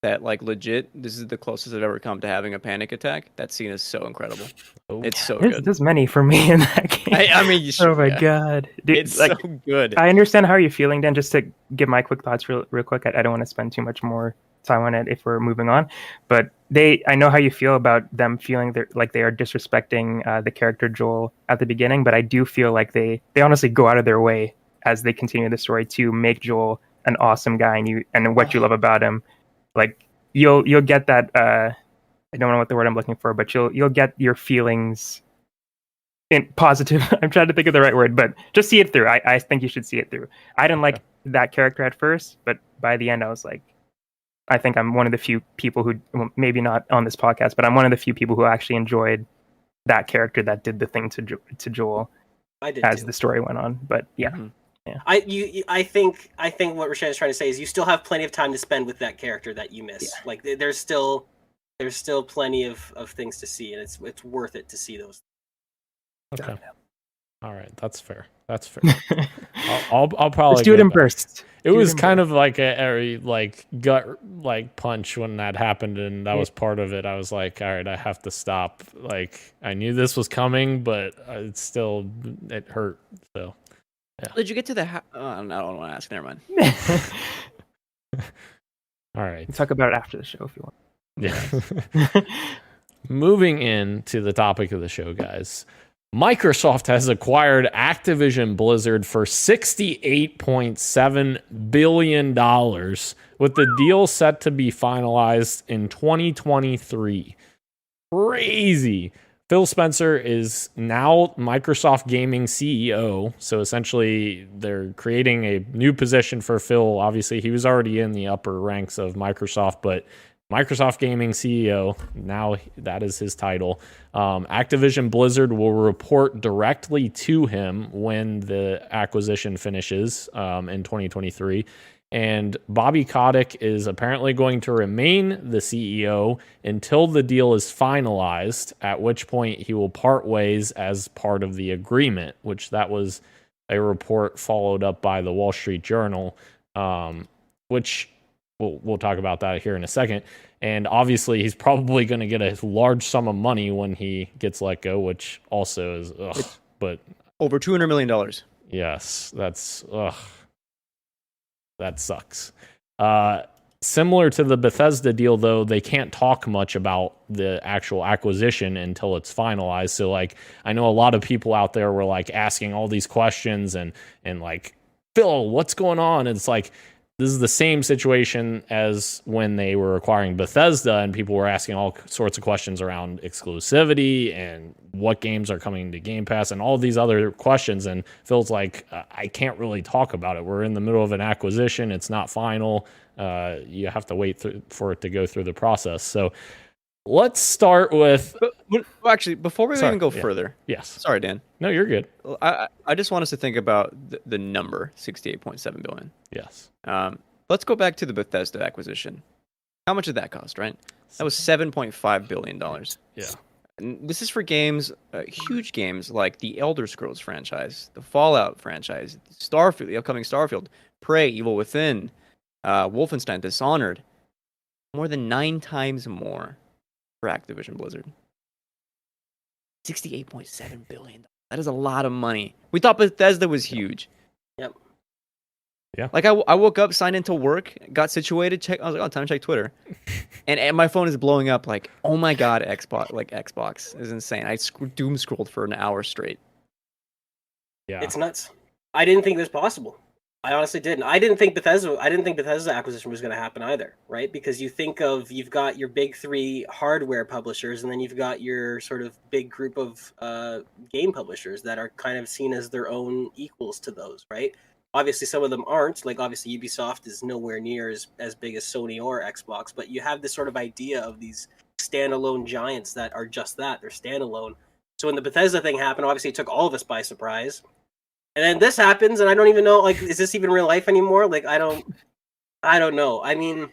that like legit, this is the closest I've ever come to having a panic attack. That scene is so incredible. It's so good. There's many for me in that game. I mean, oh my god. Dude, it's so good. I understand how you're feeling, Dan. Just to give my quick thoughts real quick, I don't want to spend too much more time on it if we're moving on. But I know how you feel about them feeling like they are disrespecting the character Joel at the beginning, but I do feel like they honestly go out of their way as they continue the story to make Joel an awesome guy and what you love about him. Like you'll get that I don't know what the word I'm looking for, but you'll get your feelings in positive. I'm trying to think of the right word, but just see it through. I think you should see it through. I didn't like that character at first, but by the end I was like, I think I'm one of the few people who, well, maybe not on this podcast, but I'm one of the few people who actually enjoyed that character that did the thing to Joel as the story went on. But yeah. Mm-hmm. Yeah. I think what Rashan is trying to say is you still have plenty of time to spend with that character that you miss. Yeah. Like there's still plenty of things to see, and it's worth it to see those. Okay. All right, that's fair. I'll probably just do it in bursts. It was kind of like a gut punch when that happened, and that was part of it. I was like, all right, I have to stop. Like I knew this was coming, but it hurt. So. Yeah. Did you get to the I don't want to ask. Never mind. All right. We'll talk about it after the show if you want. Yeah. Moving into the topic of the show, guys. Microsoft has acquired Activision Blizzard for $68.7 billion, with the deal set to be finalized in 2023. Crazy. Phil Spencer is now Microsoft Gaming CEO, so essentially they're creating a new position for Phil. Obviously, he was already in the upper ranks of Microsoft, but Microsoft Gaming CEO, now that is his title. Activision Blizzard will report directly to him when the acquisition finishes in 2023. And Bobby Kotick is apparently going to remain the CEO until the deal is finalized, at which point he will part ways as part of the agreement, which that was a report followed up by the Wall Street Journal, which we'll talk about that here in a second. And obviously, he's probably going to get a large sum of money when he gets let go, which also is, but over $200 million. Yes, that's that sucks. Similar to the Bethesda deal, though, they can't talk much about the actual acquisition until it's finalized. So, like, I know a lot of people out there were like asking all these questions and like, Phil, what's going on? And it's like, this is the same situation as when they were acquiring Bethesda and people were asking all sorts of questions around exclusivity and what games are coming to Game Pass and all these other questions. And Phil's like, I can't really talk about it. We're in the middle of an acquisition. It's not final. You have to wait for it to go through the process. So let's start with... Actually, before we even go further... Yes. Sorry, Dan. No, you're good. I just want us to think about the number, $68.7 billion. Yes. Let's go back to the Bethesda acquisition. How much did that cost, right? That was $7.5 billion. Yeah. And this is for games, huge games like the Elder Scrolls franchise, the Fallout franchise, Starfield, the upcoming Starfield, Prey, Evil Within, Wolfenstein, Dishonored. More than 9 times more for Activision Blizzard. $68.7 billion. That is a lot of money. We thought Bethesda was huge. Yep. Yeah. Like I woke up, signed into work, got situated, I was like, oh, time to check Twitter. and my phone is blowing up like, oh my God, Xbox is insane. I doom scrolled for an hour straight. Yeah. It's nuts. I didn't think it was possible. I honestly didn't. I didn't think Bethesda acquisition was going to happen either, right? Because you've got your big 3 hardware publishers, and then you've got your sort of big group of game publishers that are kind of seen as their own equals to those, right? Obviously, some of them aren't. Like, obviously, Ubisoft is nowhere near as big as Sony or Xbox, but you have this sort of idea of these standalone giants that are just that. They're standalone. So when the Bethesda thing happened, obviously, it took all of us by surprise. And then this happens, and I don't even know, like, is this even real life anymore? Like, I don't know. I mean,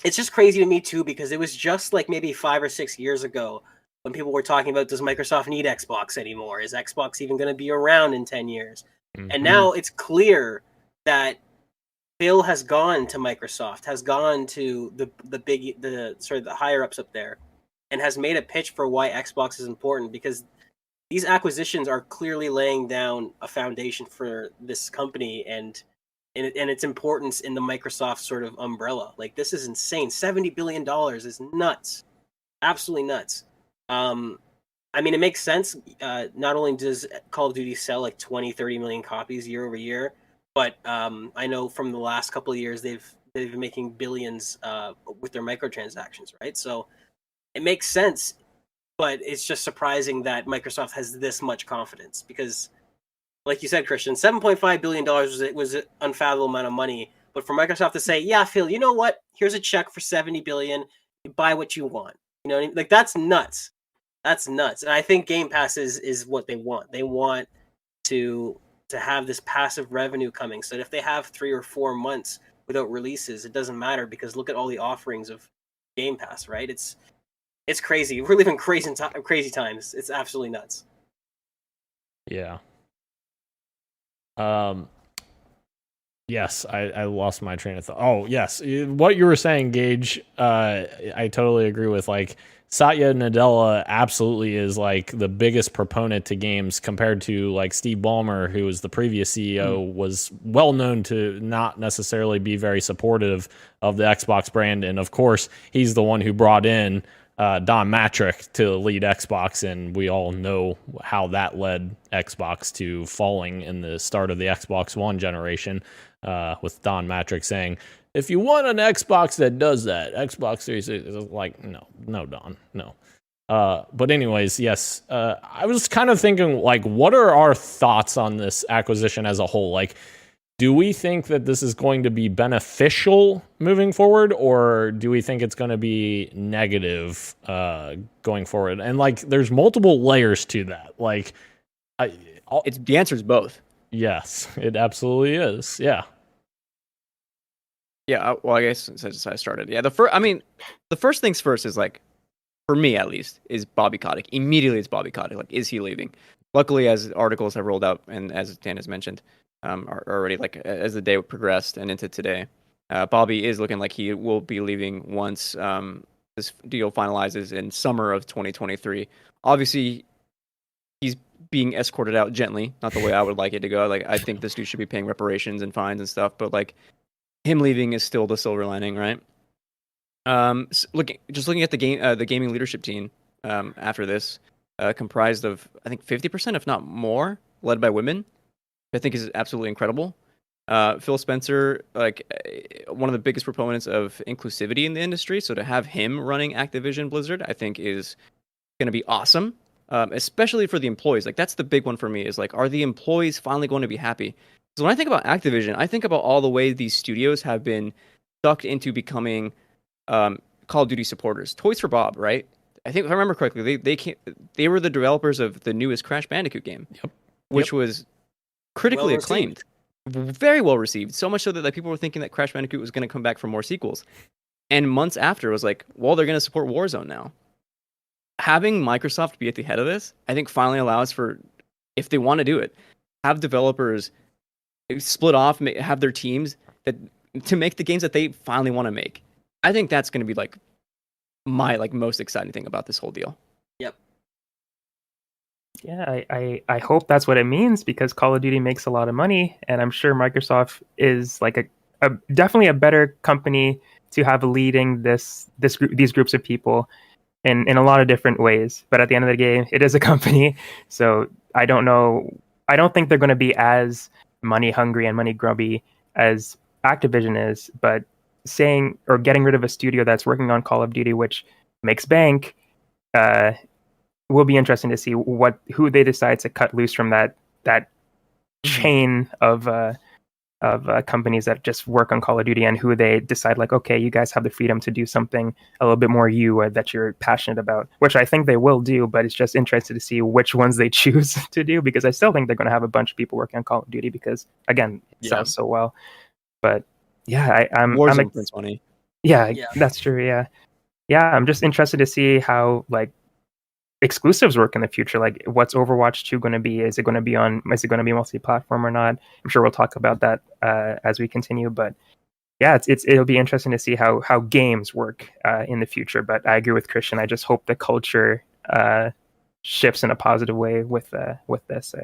it's just crazy to me, too, because it was just, like, maybe 5 or 6 years ago when people were talking about, does Microsoft need Xbox anymore? Is Xbox even going to be around in 10 years? Mm-hmm. And now it's clear that Phil has gone to Microsoft, has gone to the higher ups up there, and has made a pitch for why Xbox is important, because these acquisitions are clearly laying down a foundation for this company and its importance in the Microsoft sort of umbrella. Like, this is insane. $70 billion is nuts. Absolutely nuts. I mean, it makes sense. Not only does Call of Duty sell like 20, 30 million copies year over year, but I know from the last couple of years they've been making billions with their microtransactions, right? So it makes sense, but it's just surprising that Microsoft has this much confidence because, like you said, Christian, $7.5 billion was an unfathomable amount of money. But for Microsoft to say, yeah, Phil, you know what? Here's a check for $70 billion. Buy what you want. You know what I mean? Like, that's nuts. That's nuts. And I think Game Pass is what they want. They want to have this passive revenue coming. So that if they have 3 or 4 months without releases, it doesn't matter because look at all the offerings of Game Pass, right? It's crazy. We're living crazy times. It's absolutely nuts. Yeah. Yes, I lost my train of thought. Oh, yes. What you were saying, Gage, I totally agree with. Like, Satya Nadella absolutely is like the biggest proponent to games compared to like Steve Ballmer, who was the previous CEO, was well known to not necessarily be very supportive of the Xbox brand. And of course, he's the one who brought in Don Matrick to lead Xbox, and we all know how that led Xbox to falling in the start of the Xbox One generation, with Don Matrick saying, if you want an Xbox that does that, Xbox 360 is like, no, Don, no. But anyways, yes, I was kind of thinking, like, what are our thoughts on this acquisition as a whole? Like, do we think that this is going to be beneficial moving forward, or do we think it's going to be negative going forward? And like, there's multiple layers to that. Like, the answer is both. Yes, it absolutely is. Yeah. Yeah, well, I guess since I started, yeah. The first things first is like, for me at least, is Bobby Kotick. Immediately, it's Bobby Kotick. Like, is he leaving? Luckily, as articles have rolled out, and as Dan has mentioned, are already like as the day progressed and into today, Bobby is looking like he will be leaving once this deal finalizes in summer of 2023. Obviously, he's being escorted out gently, not the way I would like it to go. Like, I think this dude should be paying reparations and fines and stuff, but like him leaving is still the silver lining, right? Looking at the gaming leadership team after this, comprised of I think 50%, if not more, led by women. I think is absolutely incredible. Phil Spencer, one of the biggest proponents of inclusivity in the industry, so to have him running Activision Blizzard, I think is going to be awesome, especially for the employees. Like that's the big one for me is like, are the employees finally going to be happy? So when I think about Activision, I think about all the ways these studios have been sucked into becoming Call of Duty supporters. Toys for Bob, right? I think if I remember correctly, they were the developers of the newest Crash Bandicoot game, which was critically acclaimed, very well received. So much so that like people were thinking that Crash Bandicoot was going to come back for more sequels. And months after, it was like, well, they're going to support Warzone now. Having Microsoft be at the head of this, I think finally allows for, if they want to do it, have developers split off, have their teams that to make the games that they finally want to make. I think that's going to be like my like most exciting thing about this whole deal. Yep. Yeah, I hope that's what it means because Call of Duty makes a lot of money, and I'm sure Microsoft is like a definitely a better company to have leading these groups of people in a lot of different ways. But at the end of the day, it is a company, so I don't know. I don't think they're going to be as money hungry and money grubby as Activision is, but saying or getting rid of a studio that's working on Call of Duty, which makes bank, will be interesting to see who they decide to cut loose from that chain of companies that just work on Call of Duty, and who they decide like, okay, you guys have the freedom to do something a little bit more that you're passionate about, which I think they will do, but it's just interesting to see which ones they choose to do, because I still think they're going to have a bunch of people working on Call of Duty because again, it sounds so well. But yeah, I'm Warzone funny. Yeah, that's true. Yeah, I'm just interested to see how like exclusives work in the future. Like, what's Overwatch 2 going to be? Is it going to be multi-platform or not? I'm sure we'll talk about that as we continue. But yeah, it'll be interesting to see how games work in the future. But I agree with Christian. I just hope the culture shifts in a positive way with this.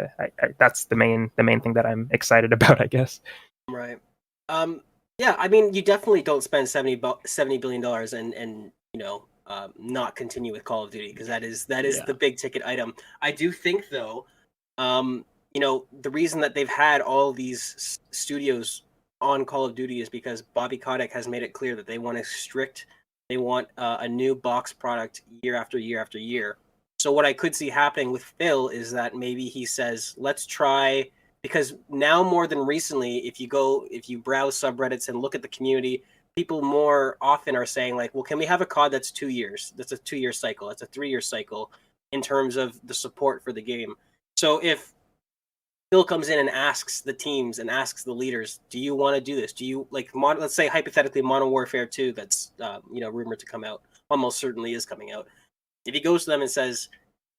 That's the main thing that I'm excited about, I guess. Right. Yeah, I mean, you definitely don't spend $70 billion and not continue with Call of Duty, because that is the big ticket item. I do think though, the reason that they've had all these studios on Call of Duty is because Bobby Kotick has made it clear that they want a new box product year after year after year. So what I could see happening with Phil is that maybe he says, let's try. Because now more than recently, if you browse subreddits and look at the community, people more often are saying like, well, can we have a COD that's 2 years? That's a 2-year cycle. That's a 3-year cycle in terms of the support for the game. So if Phil comes in and asks the teams and asks the leaders, do you want to do this? Do you like, let's say hypothetically Modern Warfare 2, that's rumored to come out, almost certainly is coming out. If he goes to them and says,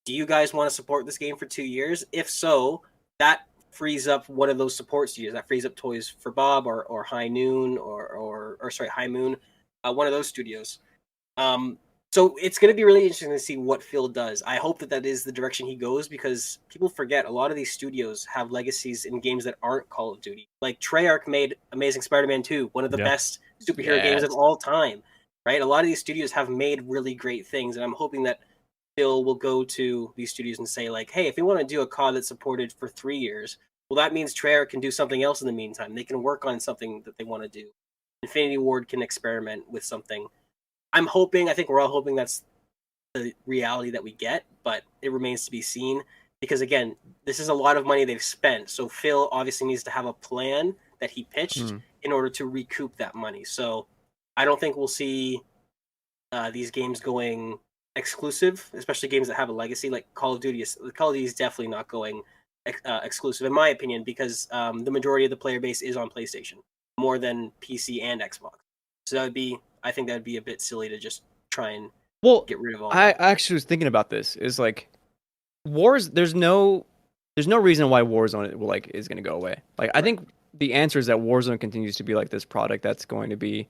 do you guys want to support this game for 2 years? If so, that frees up one of those support studios. That frees up Toys for Bob or High Noon or High Moon, one of those studios. So it's going to be really interesting to see what Phil does. I hope that is the direction he goes, because people forget a lot of these studios have legacies in games that aren't Call of Duty. Like Treyarch made Amazing Spider-Man 2, one of the best superhero games of all time, right? A lot of these studios have made really great things, and I'm hoping that Phil will go to these studios and say like, hey, if we want to do a COD that's supported for 3 years, well, that means Treyarch can do something else in the meantime. They can work on something that they want to do. Infinity Ward can experiment with something. I think we're all hoping that's the reality that we get, but it remains to be seen, because again, this is a lot of money they've spent. So Phil obviously needs to have a plan that he pitched in order to recoup that money. So I don't think we'll see these games going exclusive, especially games that have a legacy like Call of Duty. Call of Duty is definitely not going exclusive, in my opinion, because the majority of the player base is on PlayStation. more than PC and Xbox. So I think that'd be a bit silly to just try and get rid of all. I actually was thinking about this. Is like there's no reason why Warzone is going to go away. Like I think the answer is that Warzone continues to be like this product that's going to be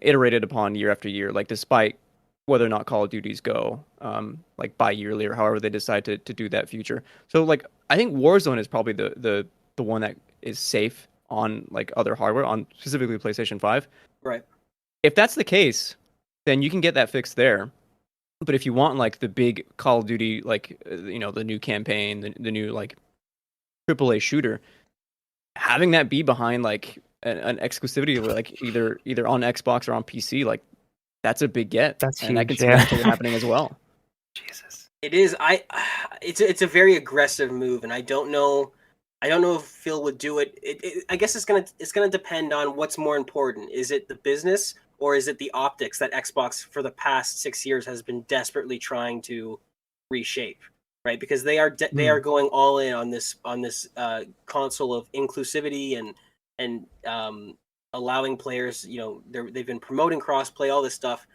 iterated upon year after year, like despite whether or not Call of Duties go like bi-yearly or however they decide to do that future. So like I think Warzone is probably the one that is safe on like other hardware, on specifically PlayStation 5. Right. If that's the case, then you can get that fixed there. But if you want like the big Call of Duty, like the new campaign, the new like AAA shooter, having that be behind like an exclusivity, like either on Xbox or on PC, like that's a big get. That's and huge, I can see that totally happening as well. Jesus. It is. It's a very aggressive move, and I don't know if Phil would do it. I guess it's gonna depend on what's more important. Is it the business or is it the optics that Xbox for the past 6 years has been desperately trying to reshape, right? Because they are going all in on this console of inclusivity and allowing players. They've been promoting crossplay, all this stuff.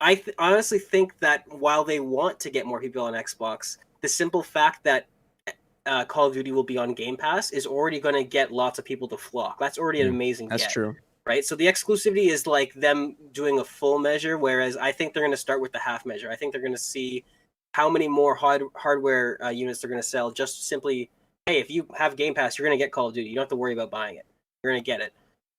I honestly think that while they want to get more people on Xbox, the simple fact that Call of Duty will be on Game Pass is already going to get lots of people to flock. That's already an amazing That's get. true. Right? So the exclusivity is like them doing a full measure, whereas I think they're going to start with the half measure. I think they're going to see how many more hardware units they're going to sell. Just simply, hey, if you have Game Pass, you're going to get Call of Duty. You don't have to worry about buying it. You're going to get it.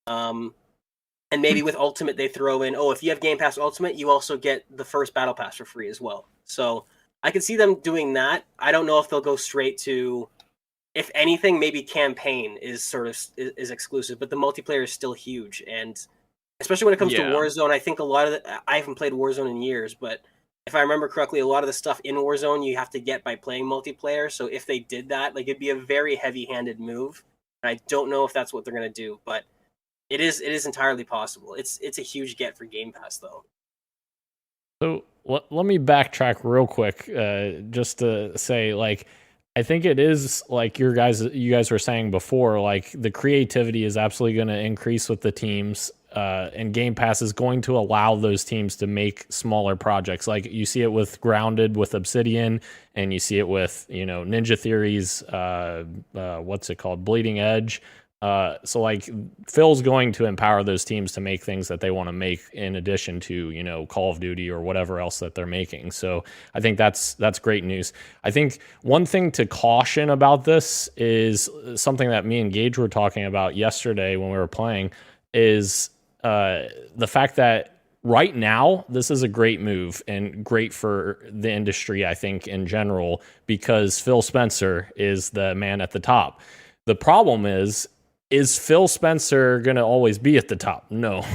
And maybe with Ultimate, they throw in, if you have Game Pass Ultimate, you also get the first Battle Pass for free as well. So I can see them doing that. I don't know if they'll go straight to, if anything, maybe campaign is sort of is exclusive, but the multiplayer is still huge. And especially when it comes to Warzone, I think a lot of I haven't played Warzone in years, but if I remember correctly, a lot of the stuff in Warzone you have to get by playing multiplayer. So if they did that, like it'd be a very heavy-handed move. And I don't know if that's what they're going to do, but it is entirely possible. It's a huge get for Game Pass, though. So let me backtrack real quick, just to say, like, I think it is like you guys were saying before, like the creativity is absolutely going to increase with the teams, and Game Pass is going to allow those teams to make smaller projects. Like you see it with Grounded, with Obsidian, and you see it with Ninja Theory's what's it called, Bleeding Edge. So like Phil's going to empower those teams to make things that they want to make in addition to, Call of Duty or whatever else that they're making. So I think that's great news. I think one thing to caution about this is something that me and Gage were talking about yesterday when we were playing is the fact that right now this is a great move and great for the industry, I think, in general, because Phil Spencer is the man at the top. The problem is Phil Spencer going to always be at the top? No.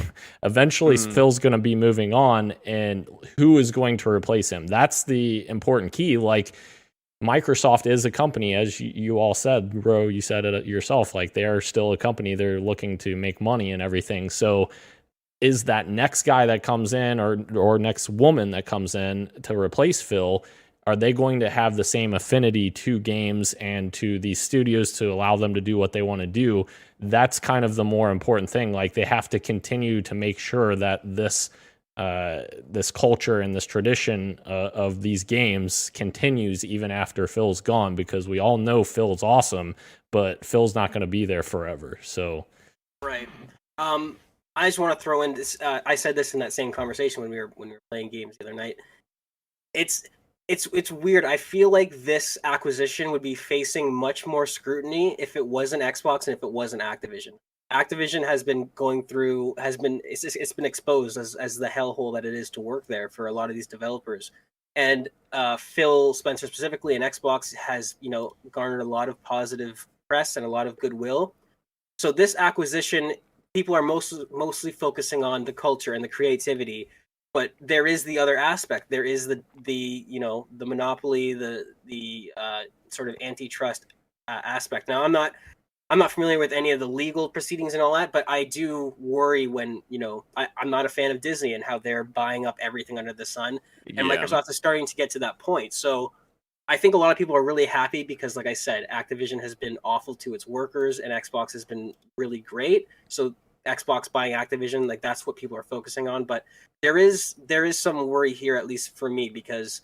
Eventually, Phil's going to be moving on, and who is going to replace him? That's the important key. Like, Microsoft is a company, as you all said, bro, you said it yourself, like, they are still a company. They're looking to make money and everything. So is that next guy that comes in or next woman that comes in to replace Phil, are they going to have the same affinity to games and to these studios to allow them to do what they want to do? That's kind of the more important thing. Like, they have to continue to make sure that this culture and this tradition of these games continues even after Phil's gone, because we all know Phil's awesome, but Phil's not going to be there forever. So, right. I just want to throw in this. I said this in that same conversation when we were playing games the other night. It's weird. I feel like this acquisition would be facing much more scrutiny if it wasn't Xbox and if it wasn't Activision. Activision has been it's been exposed as the hellhole that it is to work there for a lot of these developers. And Phil Spencer specifically and Xbox has garnered a lot of positive press and a lot of goodwill. So this acquisition, people are mostly focusing on the culture and the creativity. But there is the other aspect. There is the monopoly, the sort of antitrust aspect. Now, I'm not familiar with any of the legal proceedings and all that, but I do worry when I'm not a fan of Disney and how they're buying up everything under the sun, and Microsoft is starting to get to that point. So I think a lot of people are really happy because, like I said, Activision has been awful to its workers and Xbox has been really great. So Xbox buying Activision, like that's what people are focusing on. But there is some worry here, at least for me, because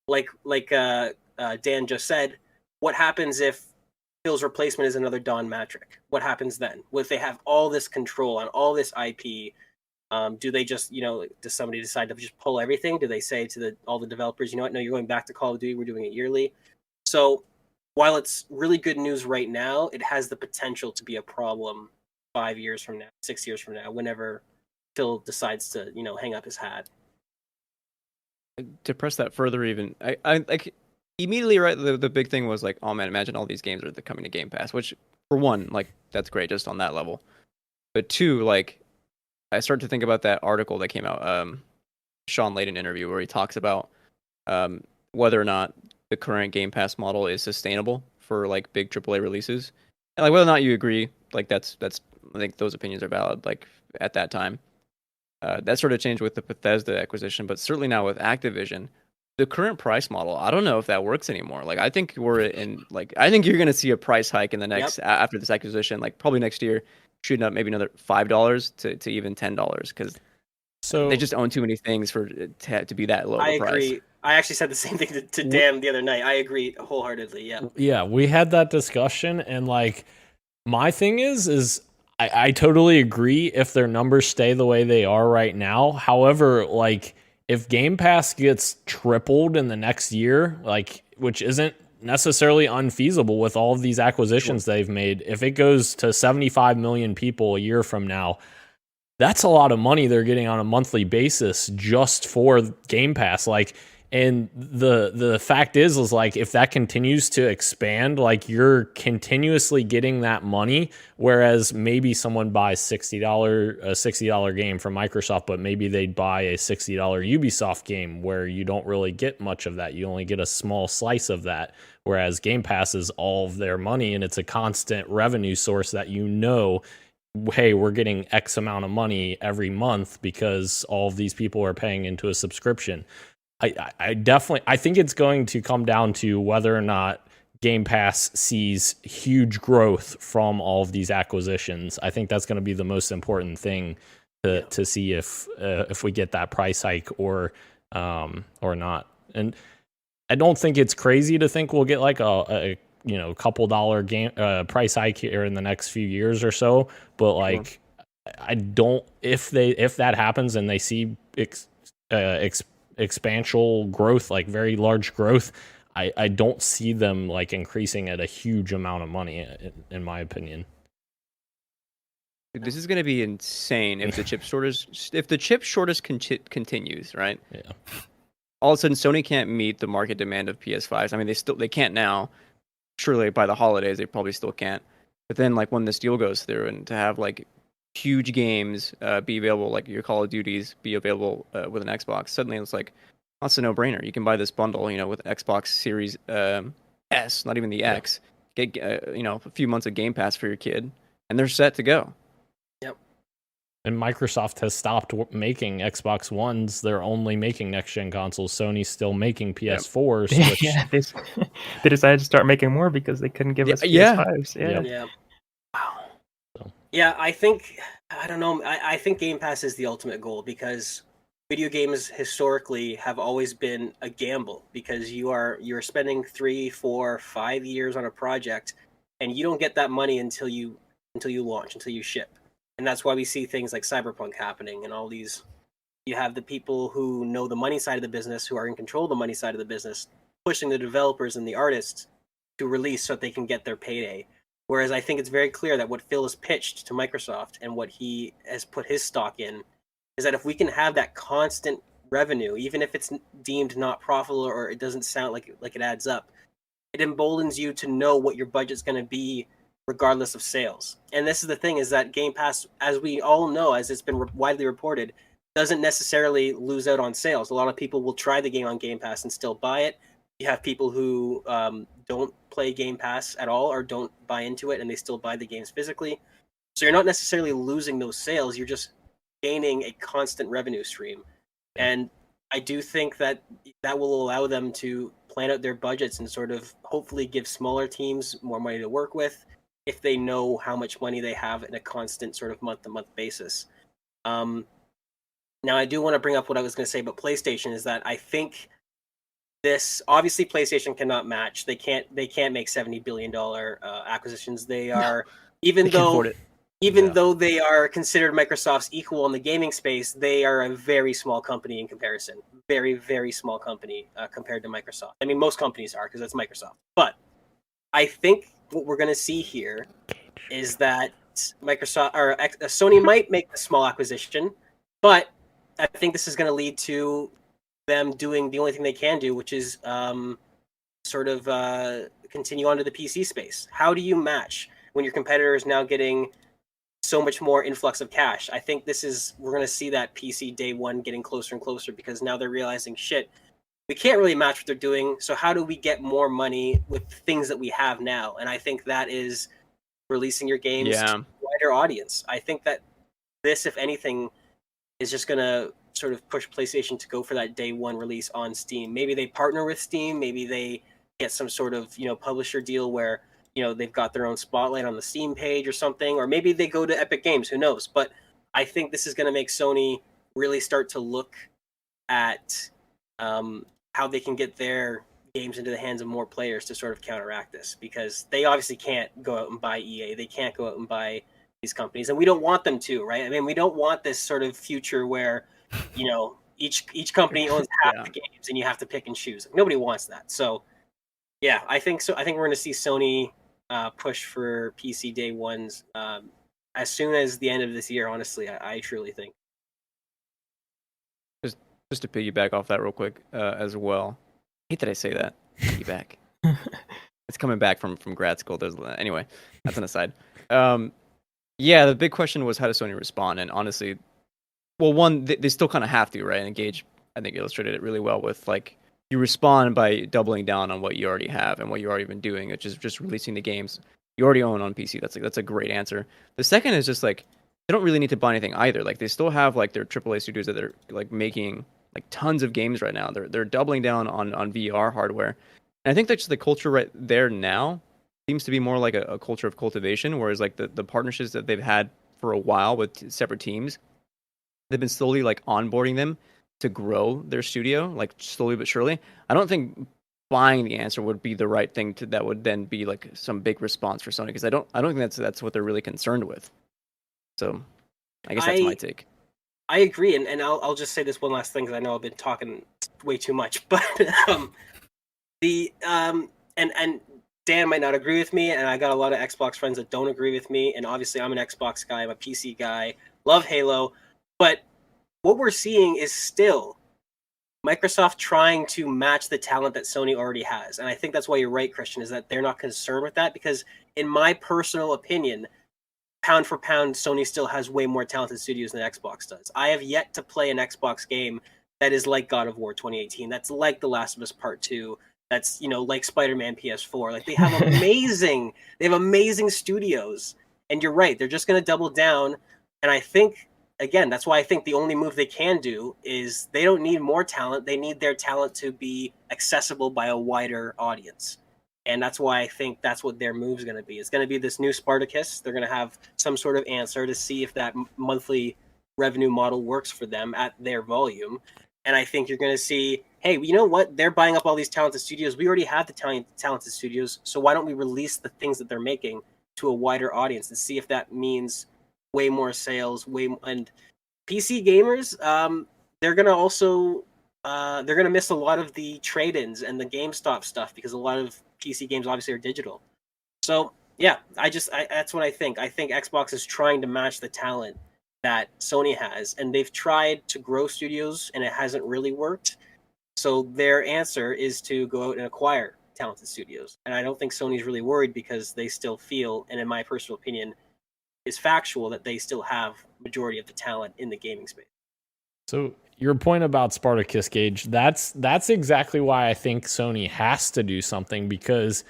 Dan just said, what happens if Phil's replacement is another Don Matrick? What happens then? What if they have all this control on all this IP? Do they just, does somebody decide to just pull everything? Do they say to all the developers, you know what, no, you're going back to Call of Duty, we're doing it yearly? So while it's really good news right now, it has the potential to be a problem 5 years from now, 6 years from now, whenever Phil decides to, hang up his hat. To press that further, even I like immediately, right? The big thing was like, oh man, imagine all these games are coming to Game Pass. Which, for one, like that's great just on that level. But two, like I started to think about that article that came out, Sean Layden interview, where he talks about whether or not the current Game Pass model is sustainable for like big AAA releases, and like whether or not you agree. Like that's I think those opinions are valid. Like at that time. That sort of changed with the Bethesda acquisition, but certainly now with Activision, the current price model, I don't know if that works anymore. Like, I think I think you're going to see a price hike in the next, after this acquisition, like probably next year, shooting up maybe another $5 to even $10, because they just own too many things to be that low of a price. I agree. I actually said the same thing to Dan the other night. I agree wholeheartedly. Yeah. Yeah, we had that discussion, and like, my thing is I totally agree if their numbers stay the way they are right now. However, like if Game Pass gets tripled in the next year, like which isn't necessarily unfeasible with all of these acquisitions they've made, if it goes to 75 million people a year from now, that's a lot of money they're getting on a monthly basis just for Game Pass. Like, and the fact is like if that continues to expand, like you're continuously getting that money, whereas maybe someone buys a $60 game from Microsoft, but maybe they'd buy a $60 Ubisoft game where you don't really get much of that. You only get a small slice of that, whereas Game Pass is all of their money and it's a constant revenue source that hey, we're getting X amount of money every month because all of these people are paying into a subscription. I think it's going to come down to whether or not Game Pass sees huge growth from all of these acquisitions. I think that's going to be the most important thing to see if we get that price hike or not. And I don't think it's crazy to think we'll get like a couple dollar game price hike here in the next few years or so. But like, I don't if that happens and they see expansional growth, like very large growth, I don't see them like increasing at a huge amount of money, in my opinion. This is going to be insane if the chip shortage continues, right? Yeah. All of a sudden, Sony can't meet the market demand of PS5s. I mean, they can't now. Surely by the holidays, they probably still can't. But then, like when this deal goes through, and to have like huge games be available, like your Call of Duties be available with an Xbox, suddenly it's like, that's a no-brainer. You can buy this bundle, with Xbox Series S, not even the X. Get a few months of Game Pass for your kid, and they're set to go. Yep. And Microsoft has stopped making Xbox Ones. They're only making next-gen consoles. Sony's still making PS4s. Yep. Which... Yeah, they decided to start making more because they couldn't give us PS5s. Yeah. Yeah. Wow. Yeah, I don't know. I think Game Pass is the ultimate goal because video games historically have always been a gamble because you're spending 3, 4, 5 years on a project and you don't get that money until you launch, until you ship. And that's why we see things like Cyberpunk happening and all these. You have the people who know the money side of the business, who are in control of the money side of the business, pushing the developers and the artists to release so that they can get their payday. Whereas I think it's very clear that what Phil has pitched to Microsoft and what he has put his stock in is that if we can have that constant revenue, even if it's deemed not profitable or it doesn't sound like it adds up, it emboldens you to know what your budget's going to be regardless of sales. And this is the thing, is that Game Pass, as we all know, as it's been widely reported, doesn't necessarily lose out on sales. A lot of people will try the game on Game Pass and still buy it. You have people who don't play Game Pass at all or don't buy into it and they still buy the games physically. So you're not necessarily losing those sales. You're just gaining a constant revenue stream. And I do think that will allow them to plan out their budgets and sort of hopefully give smaller teams more money to work with. if they know how much money they have in a constant sort of month-to-month basis. Now, I do want to bring up what I was going to say about PlayStation is that I think this obviously PlayStation cannot match. They can't make $70 billion acquisitions. They are even They can't though afford it. even though they are considered Microsoft's equal in the gaming space, they are a very small company in comparison. Very, very small company compared to Microsoft. I mean, most companies are because it's Microsoft. But I think what we're going to see here is that Microsoft or Sony might make a small acquisition, but I think this is going to lead to them doing the only thing they can do, which is sort of continue onto the PC space. How do you match when your competitor is now getting so much more influx of cash? I think we're going to see that PC day one getting closer and closer because now they're realizing, shit, we can't really match what they're doing. So how do we get more money with things that we have now? And I think that is releasing your games to a wider audience. I think that this, if anything, is just going to sort of push PlayStation to go for that day one release on Steam. Maybe they partner with Steam. Maybe they get some sort of, publisher deal where, they've got their own spotlight on the Steam page or something, or maybe they go to Epic Games, who knows? But I think this is going to make Sony really start to look at how they can get their games into the hands of more players to sort of counteract this, because they obviously can't go out and buy EA. They can't go out and buy these companies, and we don't want them to, right? I mean, we don't want this sort of future where, each company owns half the games and you have to pick and choose. Like, nobody wants that. So, yeah, I think so. I think we're going to see Sony push for PC day ones as soon as the end of this year. Honestly, I truly think. Just to piggyback off that real quick as well. I hate that I say that. Piggyback. It's coming back from grad school. Anyway, that's an aside. Yeah, the big question was how does Sony respond? And honestly, well, one, they still kind of have to, right? And Gage, I think, illustrated it really well with, like, you respond by doubling down on what you already have and what you've already been doing, which is just releasing the games you already own on PC. That's a great answer. The second is just, like, they don't really need to buy anything either. Like, they still have, like, their AAA studios that they're, like, making, like, tons of games right now. They're doubling down on VR hardware. And I think that's the culture right there now seems to be more like a culture of cultivation, whereas, like, the partnerships that they've had for a while with separate teams, they've been slowly, like, onboarding them to grow their studio, like, slowly but surely. I don't think buying the answer would be the right thing that would then be, like, some big response for Sony, because I don't think that's what they're really concerned with. So I guess that's my take. I agree, and I'll just say this one last thing because I know I've been talking way too much, but and Dan might not agree with me, and I got a lot of Xbox friends that don't agree with me, and obviously I'm an Xbox guy, I'm a PC guy, love Halo, but what we're seeing is still Microsoft trying to match the talent that Sony already has. And I think that's why you're right, Christian, is that they're not concerned with that, because in my personal opinion, pound for pound, Sony still has way more talented studios than Xbox does. I have yet to play an Xbox game that is like God of War 2018, that's like The Last of Us Part 2, that's, like Spider-Man PS4. Like, they have amazing studios. And you're right, they're just going to double down. And I think, again, that's why I think the only move they can do is they don't need more talent. They need their talent to be accessible by a wider audience. And that's why I think that's what their move is going to be. It's going to be this new Spartacus. They're going to have some sort of answer to see if that monthly revenue model works for them at their volume. And I think you're going to see, hey, you know what? They're buying up all these talented studios. We already have the talented studios. So why don't we release the things that they're making to a wider audience and see if that means way more sales, and PC gamers, they're gonna also they're gonna miss a lot of the trade-ins and the GameStop stuff because a lot of PC games obviously are digital. So yeah, that's what I think. I think Xbox is trying to match the talent that Sony has, and they've tried to grow studios and it hasn't really worked. So their answer is to go out and acquire talented studios, and I don't think Sony's really worried because they still feel, and in my personal opinion, is factual, that they still have majority of the talent in the gaming space. So your point about Spartacus, Gage, that's exactly why I think Sony has to do something, because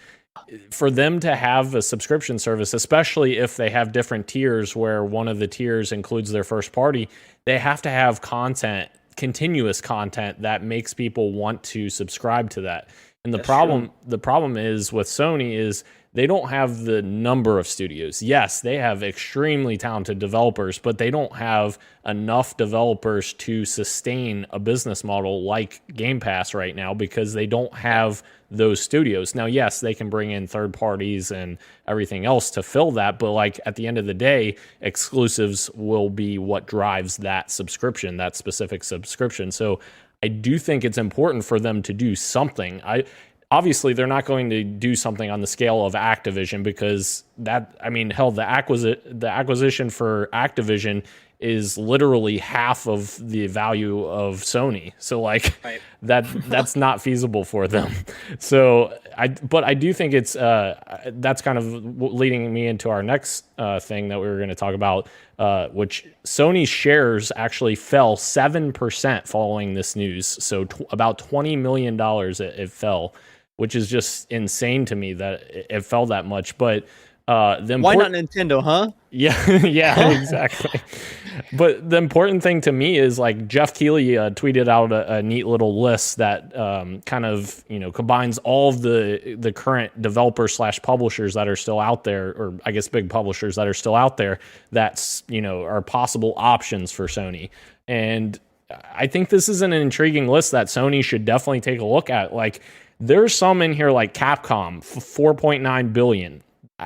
for them to have a subscription service, especially if they have different tiers where one of the tiers includes their first party, they have to have content, continuous content that makes people want to subscribe to that. And the problem is with Sony is they don't have the number of studios. Yes, they have extremely talented developers, but they don't have enough developers to sustain a business model like Game Pass right now because they don't have those studios. Now, yes, they can bring in third parties and everything else to fill that, but like at the end of the day, exclusives will be what drives that subscription, that specific subscription. So I do think it's important for them to do something. Obviously, they're not going to do something on the scale of Activision because that, I mean, hell, the acquisition for Activision is literally half of the value of Sony. So like Right. that's not feasible for them. So but I do think it's that's kind of leading me into our next thing that we were going to talk about, which Sony's shares actually fell 7% following this news. So about $20 million it fell, which is just insane to me that it fell that much. But why not Nintendo, huh? Yeah, yeah, exactly. But the important thing to me is like Jeff Keighley tweeted out a neat little list that kind of combines all of the current developers / publishers that are still out there, or I guess big publishers that are still out there that's are possible options for Sony. And I think this is an intriguing list that Sony should definitely take a look at. Like there's some in here like Capcom, $4.9 billion.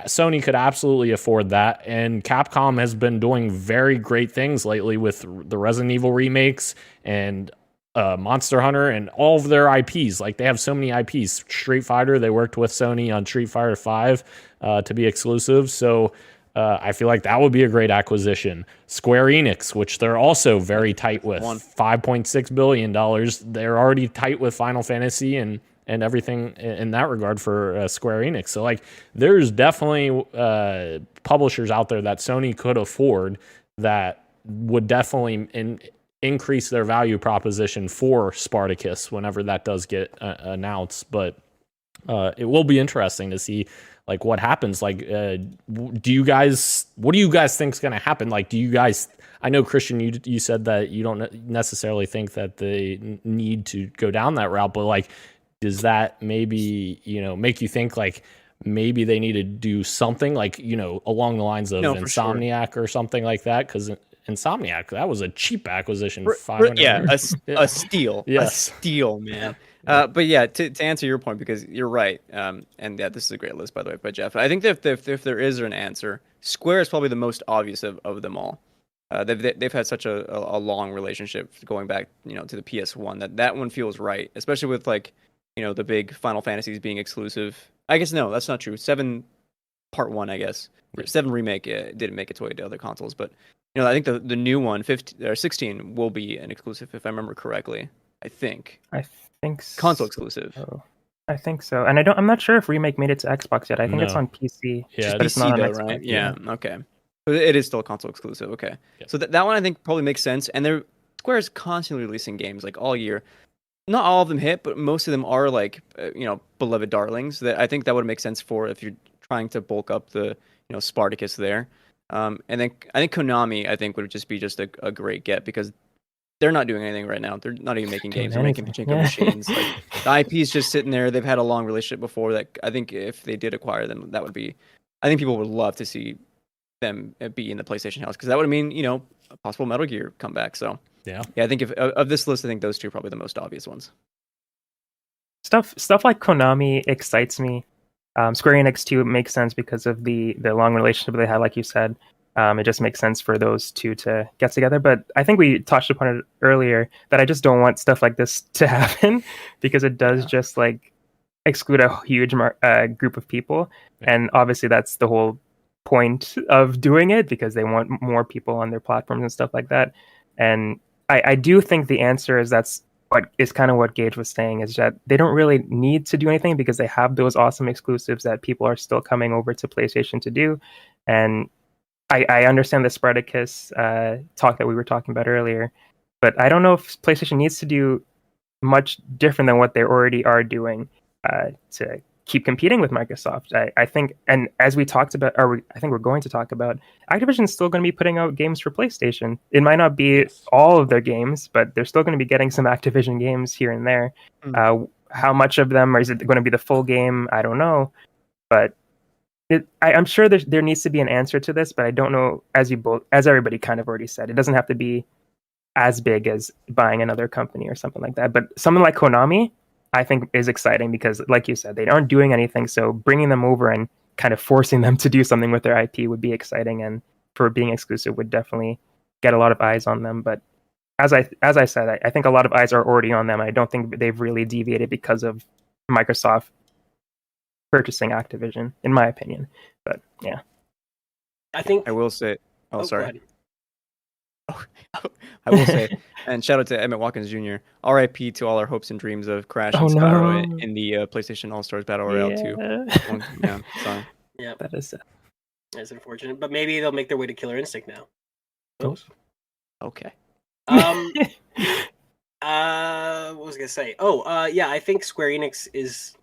Sony could absolutely afford that, and Capcom has been doing very great things lately with the Resident Evil remakes and Monster Hunter and all of their IPs. Like they have so many IPs. Street Fighter, they worked with Sony on Street Fighter 5 to be exclusive, so I feel like that would be a great acquisition. Square Enix, which they're also very tight with, $5.6 billion. They're already tight with Final Fantasy and everything in that regard for Square Enix. So like there's definitely publishers out there that Sony could afford that would definitely increase their value proposition for Spartacus whenever that does get announced. But it will be interesting to see like what happens. Like what do you guys think is going to happen? Like do you guys, I know Christian, you said that you don't necessarily think that they need to go down that route, but like does that maybe, make you think like maybe they need to do something like, along the lines of Insomniac or something like that? Because Insomniac, that was a cheap acquisition. A steal. Yes. A steal, man. But yeah, to answer your point, because you're right, and yeah, this is a great list, by the way, by Jeff. I think that if there is an answer, Square is probably the most obvious of them all. They've had such a long relationship going back, to the PS1 that one feels right, especially with like, the big Final Fantasies being exclusive. I guess no, that's not true. 7 Part 1, I guess. 7 Remake didn't make its way to other consoles, but I think the new one, 15 or 16, will be an exclusive if I remember correctly. I think so. Console exclusive. I think so, and I'm not sure if Remake made it to Xbox yet. I think it's on PC. Yeah, but it's not on though, Xbox. Right? Yeah. Okay. But it is still a console exclusive. Okay. Yeah. So that one I think probably makes sense, and Square is constantly releasing games like all year. Not all of them hit, but most of them are like, beloved darlings. That I think that would make sense for if you're trying to bulk up the, Spartacus there. And then I think Konami, would just be a great get because they're not doing anything right now. They're not even making games. They're making pachinko machines. Like the IP is just sitting there. They've had a long relationship before. That I think if they did acquire them, that would be. I think people would love to see them be in the PlayStation house because that would mean a possible Metal Gear comeback. So. Yeah, I think of this list, I think those two are probably the most obvious ones. Stuff like Konami excites me. Square Enix too makes sense because of the long relationship they had, like you said. It just makes sense for those two to get together. But I think we touched upon it earlier that I just don't want stuff like this to happen because it does just like exclude a huge group of people, and obviously that's the whole point of doing it because they want more people on their platforms and stuff like that. And I do think the answer is that's what is kind of what Gage was saying, is that they don't really need to do anything because they have those awesome exclusives that people are still coming over to PlayStation to do. And I understand the Spartacus talk that we were talking about earlier, but I don't know if PlayStation needs to do much different than what they already are doing to keep competing with Microsoft. I think, and as we talked about, I think we're going to talk about, Activision is still going to be putting out games for PlayStation. It might not be all of their games, but they're still going to be getting some Activision games here and there. How much of them, or is it going to be the full game? I don't know. But I'm sure there needs to be an answer to this, but I don't know. As everybody kind of already said, it doesn't have to be as big as buying another company or something like that. But something like Konami, I think, is exciting because, like you said, they aren't doing anything. So bringing them over and kind of forcing them to do something with their IP would be exciting, and for being exclusive would definitely get a lot of eyes on them. But as I said, I think a lot of eyes are already on them. I don't think they've really deviated because of Microsoft purchasing Activision, in my opinion. But yeah, I think I will say. Oh, go sorry. ahead. I will say, and shout out to Emmett Watkins Jr. R.I.P. to all our hopes and dreams of Crash and Oh, Spyro no. in the PlayStation All Stars Battle Royale 2. Yeah, sorry. Yeah, that is that's unfortunate. But maybe they'll make their way to Killer Instinct now. Who knows? Okay. What was I gonna say? Yeah, I think Square Enix is.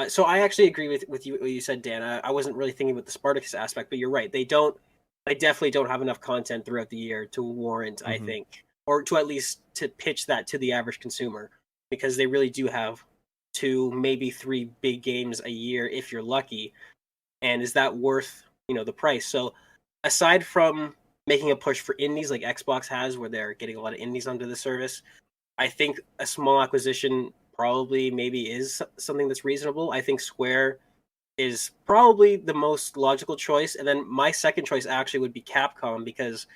So I actually agree with you what you said, Dan. I wasn't really thinking about the Spartacus aspect, but you're right. They definitely don't have enough content throughout the year to warrant, I think, or to at least to pitch that to the average consumer, because they really do have 2, maybe 3 big games a year if you're lucky. And is that worth, the price? So aside from making a push for indies like Xbox has, where they're getting a lot of indies onto the service, I think a small acquisition probably maybe is something that's reasonable. I think Square is probably the most logical choice. And then my second choice actually would be Capcom, because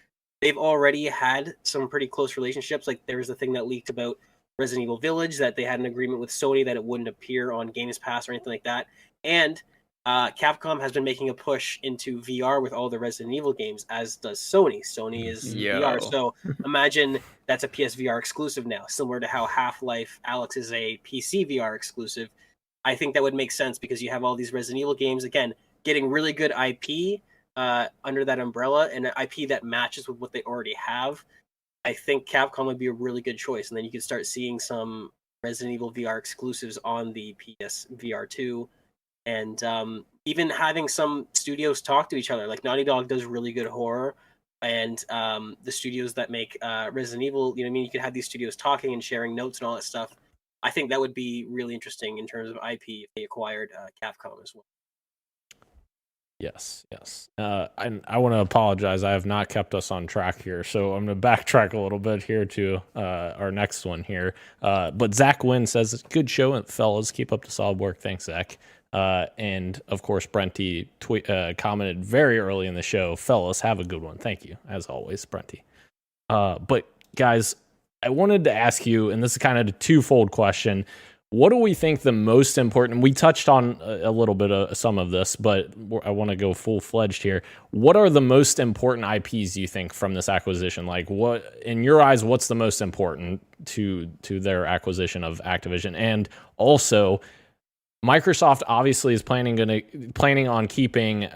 they've already had some pretty close relationships. Like there was the thing that leaked about Resident Evil Village, that they had an agreement with Sony that it wouldn't appear on Games Pass or anything like that. And Capcom has been making a push into VR with all the Resident Evil games, as does Sony. Sony is VR. So imagine that's a PSVR exclusive now, similar to how Half-Life Alyx is a PC VR exclusive. I think that would make sense because you have all these Resident Evil games, again, getting really good IP under that umbrella, and an IP that matches with what they already have. I think Capcom would be a really good choice, and then you could start seeing some Resident Evil VR exclusives on the PS VR 2, and even having some studios talk to each other. Like Naughty Dog does really good horror, and the studios that make Resident Evil, you could have these studios talking and sharing notes and all that stuff. I think that would be really interesting in terms of IP if they acquired Capcom as well. Yes. I want to apologize. I have not kept us on track here, so I'm going to backtrack a little bit here to our next one here. But Zach Wynn says, good show, fellas. Keep up the solid work. Thanks, Zach. And, of course, Brenty commented very early in the show, fellas, have a good one. Thank you, as always, Brenty. But, guys, I wanted to ask you, and this is kind of a twofold question, what do we think the most important? We touched on a little bit of some of this, but I want to go full-fledged here. What are the most important IPs you think from this acquisition? Like, what, in your eyes, what's the most important to their acquisition of Activision? And also, Microsoft obviously is planning on keeping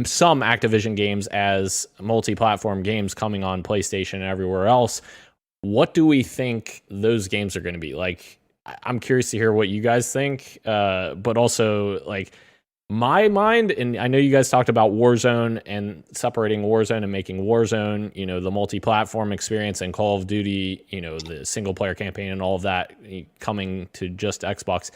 some Activision games as multi-platform games coming on PlayStation and everywhere else. What do we think those games are going to be? Like, I'm curious to hear what you guys think, but also, like, my mind, and I know you guys talked about Warzone and separating Warzone and making Warzone, the multi-platform experience, and Call of Duty, the single-player campaign and all of that coming to just Xbox.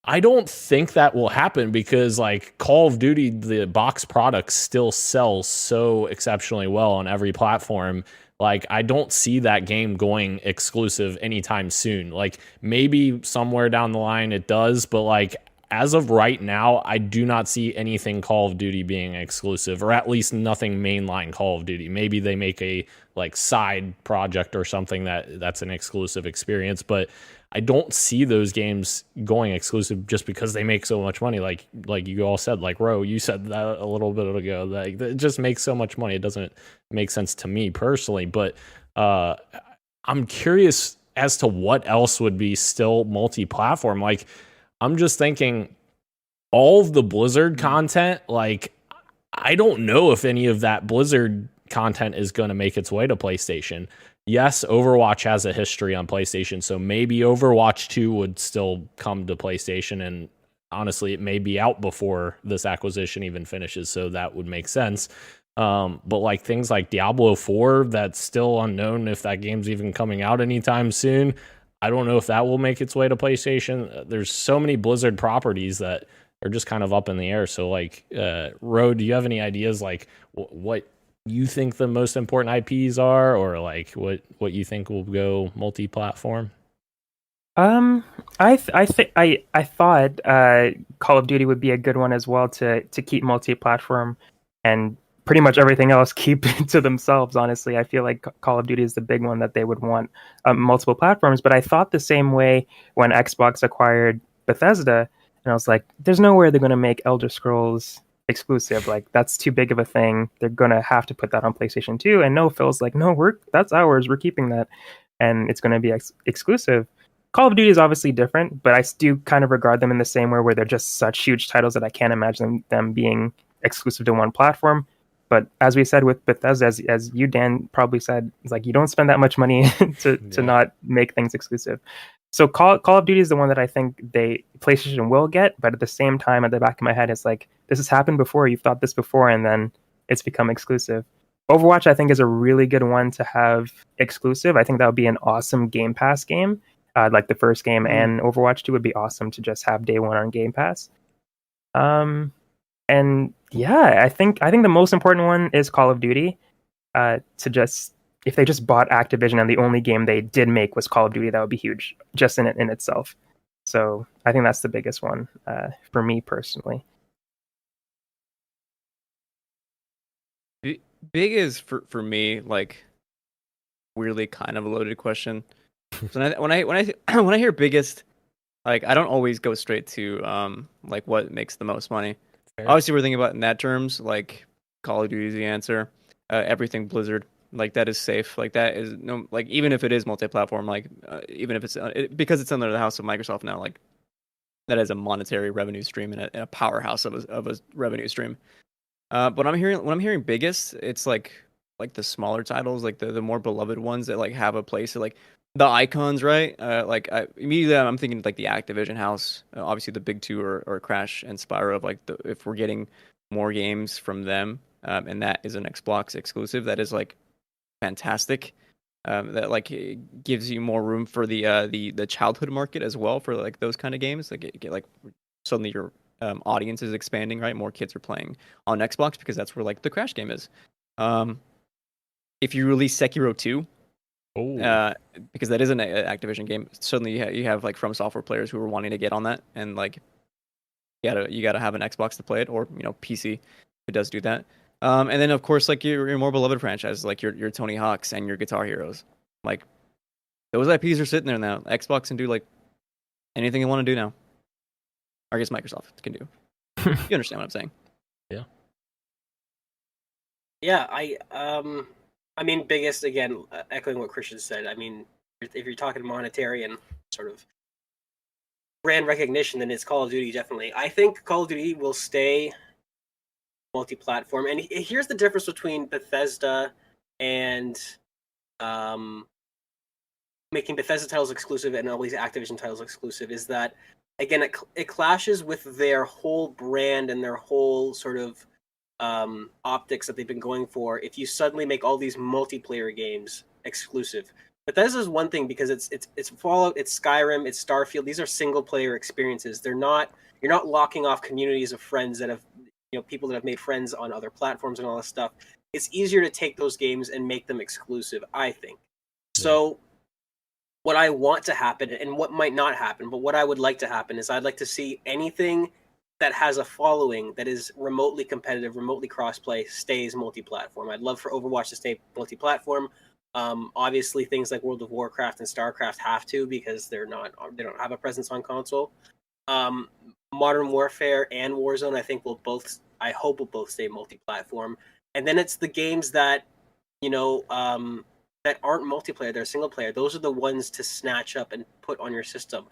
I don't think that will happen because, like, Call of Duty, the box product still sells so exceptionally well on every platform. Like, I don't see that game going exclusive anytime soon. Like, maybe somewhere down the line it does, but, like, as of right now, I do not see anything Call of Duty being exclusive, or at least nothing mainline Call of Duty. Maybe they make a, like, side project or something that's an exclusive experience, but I don't see those games going exclusive just because they make so much money. Like you all said, like Ro, you said that a little bit ago. Like, it just makes so much money. It doesn't make sense to me personally. But I'm curious as to what else would be still multi-platform. Like, I'm just thinking all of the Blizzard content. Like, I don't know if any of that Blizzard content is going to make its way to PlayStation. Yes, Overwatch has a history on PlayStation, so maybe Overwatch 2 would still come to PlayStation, and honestly, it may be out before this acquisition even finishes, so that would make sense. But like things like Diablo 4, that's still unknown if that game's even coming out anytime soon. I don't know if that will make its way to PlayStation. There's so many Blizzard properties that are just kind of up in the air. So like, Ro, do you have any ideas like what you think the most important IPs are, or like what you think will go multi-platform? I thought Call of Duty would be a good one as well to keep multi-platform, and pretty much everything else keep to themselves. Honestly, I feel like Call of Duty is the big one that they would want multiple platforms. But I thought the same way when Xbox acquired Bethesda, and I was like, "There's no way they're going to make Elder Scrolls exclusive. Like that's too big of a thing. They're going to have to put that on PlayStation 2." And no, Phil's like, "No, that's ours. We're keeping that, and it's going to be exclusive." Call of Duty is obviously different, but I do kind of regard them in the same way where they're just such huge titles that I can't imagine them being exclusive to one platform. But as we said with Bethesda, as you, Dan, probably said, it's like you don't spend that much money to not make things exclusive. So Call of Duty is the one that I think PlayStation will get, but at the same time, at the back of my head, it's like this has happened before. You've thought this before, and then it's become exclusive. Overwatch, I think, is a really good one to have exclusive. I think that would be an awesome Game Pass game. Like the first game and Overwatch 2 would be awesome to just have day one on Game Pass. And yeah, I think the most important one is Call of Duty. If they just bought Activision and the only game they did make was Call of Duty, that would be huge just in itself. So I think that's the biggest one for me personally. Big is for me like weirdly kind of a loaded question. So when I hear biggest, like I don't always go straight to like what makes the most money. Fair. Obviously, we're thinking about in that terms, like Call of Duty is the answer. Everything Blizzard, like that is safe. Like that is no, like even if it is multi-platform, like even if it's because it's under the house of Microsoft now, like that is a monetary revenue stream and a powerhouse of a revenue stream. But when I'm hearing biggest, it's like the smaller titles, like the more beloved ones that like have a place, like the icons, right? Immediately I'm thinking like the Activision house. Obviously, the big two are Crash and Spyro. Of like if we're getting more games from them, and that is an Xbox exclusive, that is like fantastic. That like it gives you more room for the childhood market as well for like those kind of games. Like like suddenly your audience is expanding, right? More kids are playing on Xbox because that's where like the Crash game is. If you release Sekiro 2, because that is an Activision game, suddenly you have like From Software players who are wanting to get on that, and like you gotta have an Xbox to play it, or PC who does do that. And then of course like your more beloved franchises like your Tony Hawks and your Guitar Heroes, like those IPs are sitting there now. Xbox can do like anything they want to do now. Or I guess Microsoft can do. You understand what I'm saying? Yeah. Yeah, I mean, biggest again, echoing what Christian said. I mean, if you're talking monetary and sort of brand recognition, then it's Call of Duty definitely. I think Call of Duty will stay multi-platform, and here's the difference between Bethesda and making Bethesda titles exclusive and all these Activision titles exclusive is that again it clashes with their whole brand and their whole sort of optics that they've been going for. If you suddenly make all these multiplayer games exclusive, Bethesda is one thing because it's Fallout, it's Skyrim, it's Starfield. These are single player experiences. You're not locking off communities of friends that have people that have made friends on other platforms and all this stuff. It's easier to take those games and make them exclusive, I think. Yeah. So what I want to happen and what might not happen, but what I would like to happen is I'd like to see anything that has a following that is remotely competitive, remotely crossplay, stays multi-platform. I'd love for Overwatch to stay multi-platform. Obviously, things like World of Warcraft and StarCraft have to because they don't have a presence on console. Modern Warfare and Warzone, I hope will both stay multi-platform. And then it's the games that that aren't multiplayer, they're single player. Those are the ones to snatch up and put on your system.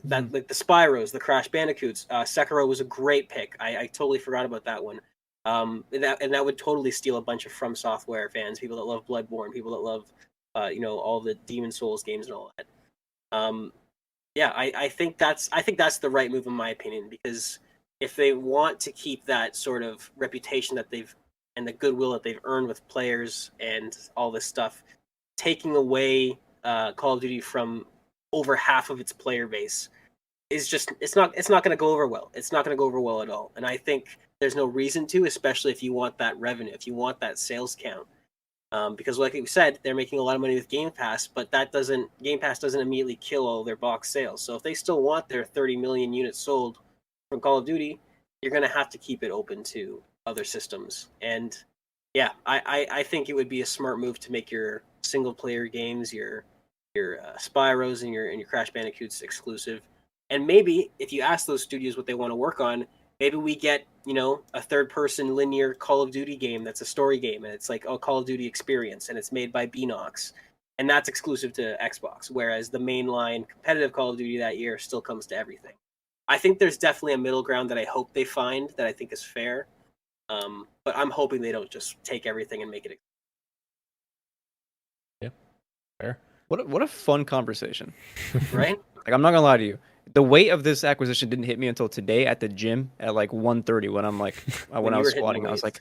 That like the Spyros, the Crash Bandicoots. Sekiro was a great pick. I totally forgot about that one. And that would totally steal a bunch of From Software fans, people that love Bloodborne, people that love all the Demon Souls games and all that. I think that's the right move in my opinion, because if they want to keep that sort of reputation that they've and the goodwill that they've earned with players and all this stuff, taking away Call of Duty from over half of its player base is just it's not going to go over well. It's not going to go over well at all. And I think there's no reason to, especially if you want that revenue, if you want that sales count. Because like we said, they're making a lot of money with Game Pass, but Game Pass doesn't immediately kill all their box sales. So if they still want their 30 million units sold from Call of Duty, you're going to have to keep it open to other systems. And yeah, I think it would be a smart move to make your single player games, your Spyros and your Crash Bandicoots exclusive. And maybe if you ask those studios what they want to work on, maybe we get, a third-person linear Call of Duty game that's a story game, and it's like a Call of Duty experience, and it's made by Beanox, and that's exclusive to Xbox, whereas the mainline competitive Call of Duty that year still comes to everything. I think there's definitely a middle ground that I hope they find that I think is fair, but I'm hoping they don't just take everything and make it. Yeah, fair. What a fun conversation, Right? Like, I'm not gonna lie to you. The weight of this acquisition didn't hit me until today at the gym at like 1:30 when I'm like when I was squatting. I was like,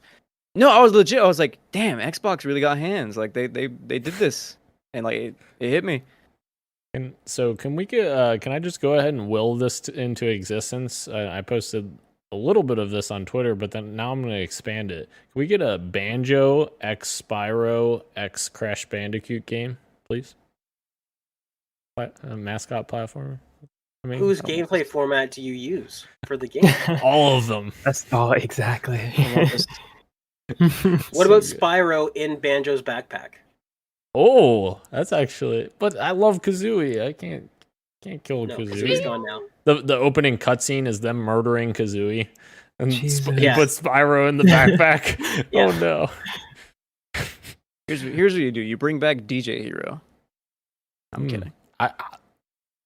no, I was legit. I was like, damn, Xbox really got hands. Like they did this, and like it hit me. And so can we get? Can I just go ahead and will this into existence? I posted a little bit of this on Twitter, but then now I'm going to expand it. Can we get a Banjo X Spyro X Crash Bandicoot game, please? A mascot platformer. I mean, Whose gameplay format do you use for the game? all of them. Exactly. What about Spyro in Banjo's backpack? Oh, that's actually. But I love Kazooie. I can't kill No, Kazooie. Kazooie's gone now. The opening cutscene is them murdering Kazooie, and Jesus. you Yeah. put Spyro in the backpack. Yeah. Oh no! Here's what you do. You bring back DJ Hero. I'm kidding.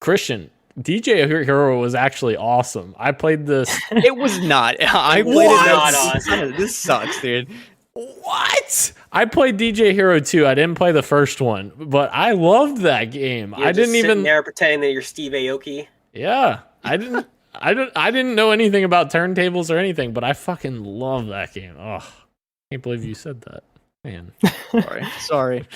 Christian, DJ Hero was actually awesome. I played this. It was not. I played What? it. Not awesome. This sucks, dude. What? I played DJ Hero 2. I didn't play the first one, but I loved that game. You're I just didn't even sitting there pretending that you're Steve Aoki. Yeah, I didn't know anything about turntables or anything, but I fucking love that game. Oh, can't believe you said that, man. Sorry.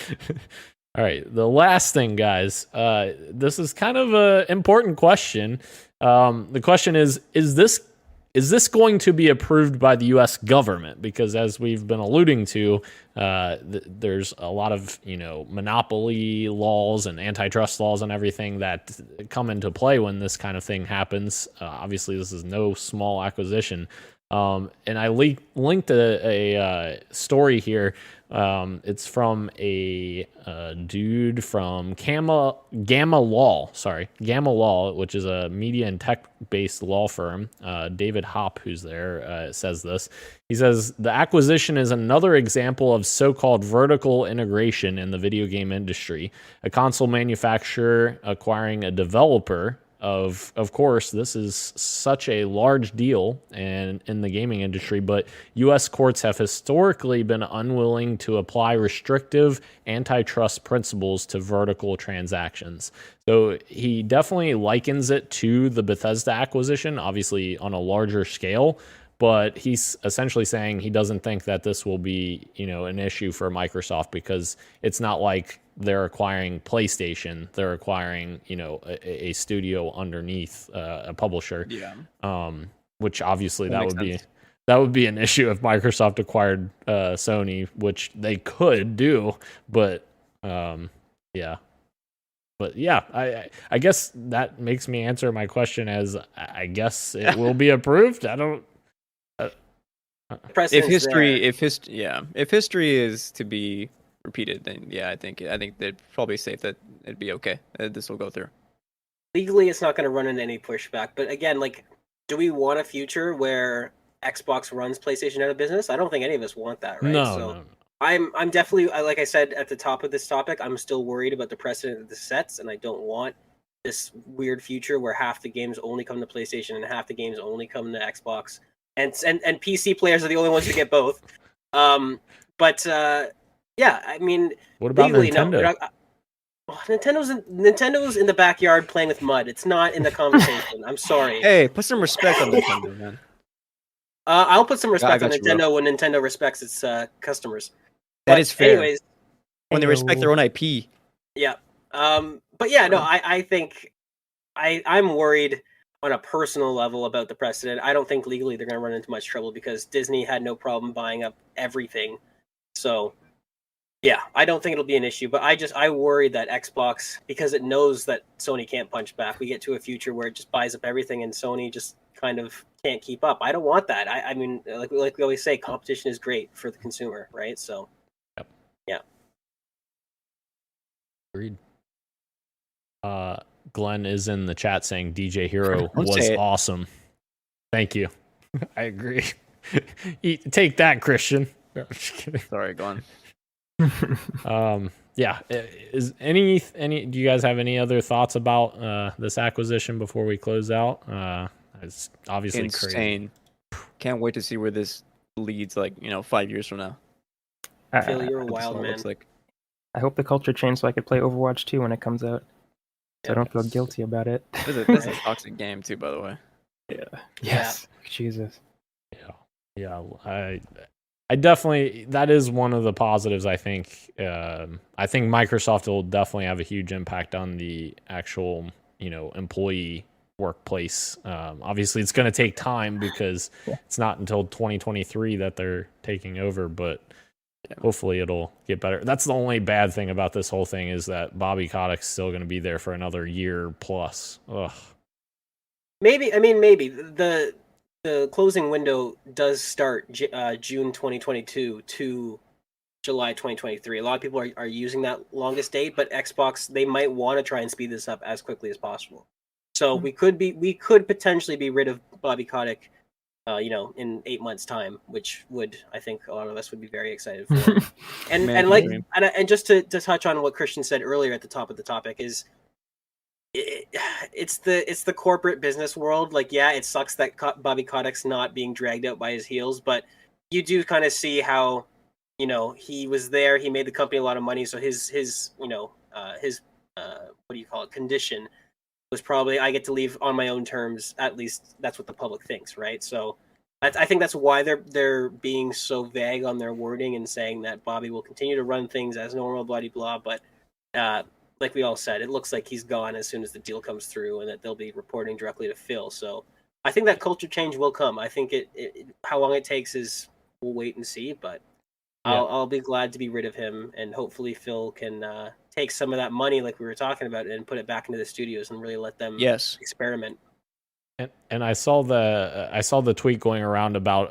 All right, the last thing, guys. This is kind of an important question. The question is this going to be approved by the U.S. government? Because as we've been alluding to, there's a lot of monopoly laws and antitrust laws and everything that come into play when this kind of thing happens. Obviously, this is no small acquisition. And I linked a story here. It's from a dude from Gamma Law, which is a media and tech-based law firm. David Hopp, who's there, says this. He says, the acquisition is another example of so-called vertical integration in the video game industry. A console manufacturer acquiring a developer. Of course, this is such a large deal in the gaming industry, but U.S. courts have historically been unwilling to apply restrictive antitrust principles to vertical transactions. So he definitely likens it to the Bethesda acquisition, obviously on a larger scale, but he's essentially saying he doesn't think that this will be, an issue for Microsoft because it's not like they're acquiring PlayStation. They're acquiring, a studio underneath a publisher. Yeah. Which obviously that would be an issue if Microsoft acquired Sony, which they could do, but yeah. But yeah, I guess that makes me answer my question as I guess it will be approved. I don't. If history is to be repeated, then yeah, I think they're probably safe that it'd be okay. This will go through. Legally, it's not going to run into any pushback. But again, do we want a future where Xbox runs PlayStation out of business? I don't think any of us want that, right? No. I'm definitely, like I said at the top of this topic, I'm still worried about the precedent that this sets, and I don't want this weird future where half the games only come to PlayStation and half the games only come to Xbox. And PC players are the only ones who get both. Yeah, I mean, what about legally, Nintendo? Nintendo's in the backyard playing with mud. It's not in the conversation. I'm sorry. Hey, put some respect on Nintendo, man. I'll put some respect on you, Nintendo when Nintendo respects its customers. That is fair. Anyways, when they respect their own IP. Yeah. But yeah, no, I think I'm worried. on a personal level about the precedent. I don't think legally they're going to run into much trouble because Disney had no problem buying up everything. So, yeah, I don't think it'll be an issue. But I worry that Xbox, because it knows that Sony can't punch back, we get to a future where it just buys up everything and Sony just kind of can't keep up. I don't want that. I mean, like we always say, competition is great for the consumer, right? So, Yep. Yeah. Agreed. Glenn is in the chat saying DJ Hero was say it. awesome. Thank you. I agree. Take that, Christian. No, I'm just kidding. Sorry, go on. Yeah. Is any do you guys have any other thoughts about this acquisition before we close out? It's obviously Insane. Can't wait to see where this leads. 5 years from now. Phil, you're a What this wild all man. looks like. I hope the culture changed so I could play Overwatch 2 when it comes out. So I don't feel guilty about it. This is a toxic game too, by the way. Yes. Jesus. Yeah. I definitely, that is one of the positives. I think Microsoft will definitely have a huge impact on the actual, employee workplace. Obviously, it's going to take time because it's not until 2023 that they're taking over, but hopefully it'll get better. That's the only bad thing about this whole thing is that Bobby Kotick's still going to be there for another year plus. Ugh. Maybe the closing window does start June 2022 to July 2023. A lot of people are using that longest date, but Xbox, they might want to try and speed this up as quickly as possible. So we could potentially be rid of Bobby Kotick, in 8 months' time, which I think a lot of us would be very excited for. and just to touch on what Christian said earlier at the top of the topic is, it's the corporate business world. It sucks that Bobby Kotick's not being dragged out by his heels, but you do kind of see how, he was there, he made the company a lot of money, so his condition was probably, I get to leave on my own terms. At least that's what the public thinks, right? So I think that's why they're being so vague on their wording and saying that Bobby will continue to run things as normal, blah blah blah. But like we all said, it looks like he's gone as soon as the deal comes through, and that they'll be reporting directly to Phil. So I think that culture change will come. I think how long it takes we'll wait and see. But I'll be glad to be rid of him, and hopefully Phil can take some of that money, like we were talking about, and put it back into the studios and really let them experiment. And I saw the tweet going around about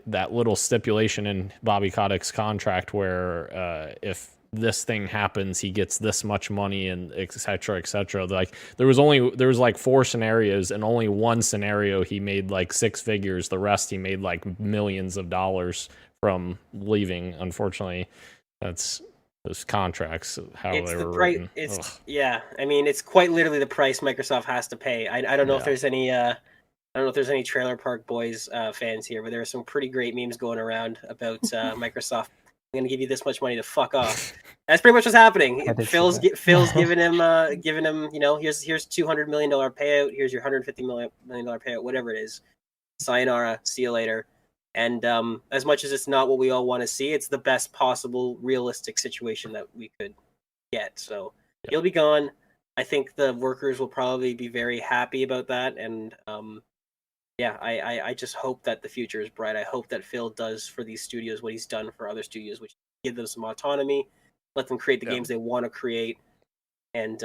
that little stipulation in Bobby Kotick's contract where if this thing happens, he gets this much money and et cetera, et cetera. Like there was like 4 scenarios, and only one scenario he made like 6 figures. The rest he made like millions of dollars from leaving. Unfortunately, that's those contracts, how they were written. I mean, it's quite literally the price Microsoft has to pay. I don't know if there's any Trailer Park Boys fans here, but there are some pretty great memes going around about Microsoft. I'm going to give you this much money to fuck off. That's pretty much what's happening. Phil's giving him, here's $200 million payout. Here's your $150 million payout, whatever it is. Sayonara, see you later. And as much as it's not what we all want to see, it's the best possible realistic situation that we could get. So he'll be gone. I think the workers will probably be very happy about that. And I just hope that the future is bright. I hope that Phil does for these studios what he's done for other studios, which give them some autonomy, let them create the games they want to create. And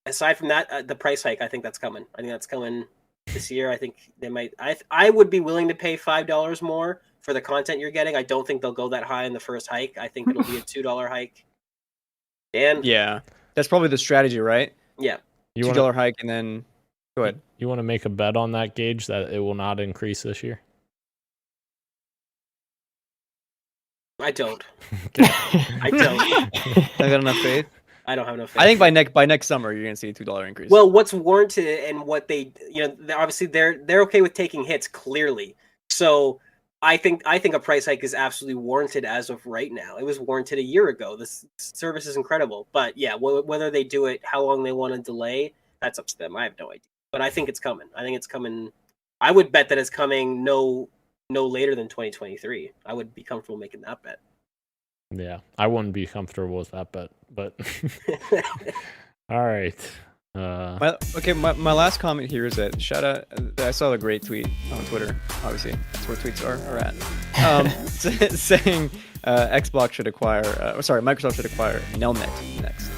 aside from that, the price hike, I think that's coming. I think that's coming this year. I think they might. I would be willing to pay $5 more for the content you're getting. I don't think they'll go that high in the first hike. I think it'll be a $2 hike. Dan? Yeah, that's probably the strategy, right? Yeah. $2 hike, and then go ahead. You want to make a bet on that, Gage, that it will not increase this year? I don't. I don't. I got enough faith. I don't have enough faith. I think by next summer you're gonna see a $2 increase. Well, what's warranted and what they, obviously they're okay with taking hits, clearly. So I think a price hike is absolutely warranted as of right now. It was warranted a year ago. This service is incredible, but yeah, whether they do it, how long they want to delay, that's up to them. I have no idea, but I think it's coming. I would bet that it's coming no later than 2023. I would be comfortable making that bet. Yeah, I wouldn't be comfortable with that bet, but all right. My last comment here is that shout out. I saw a great tweet on Twitter. Obviously, that's where tweets are at. Saying Xbox should acquire. Microsoft should acquire Nelnet next.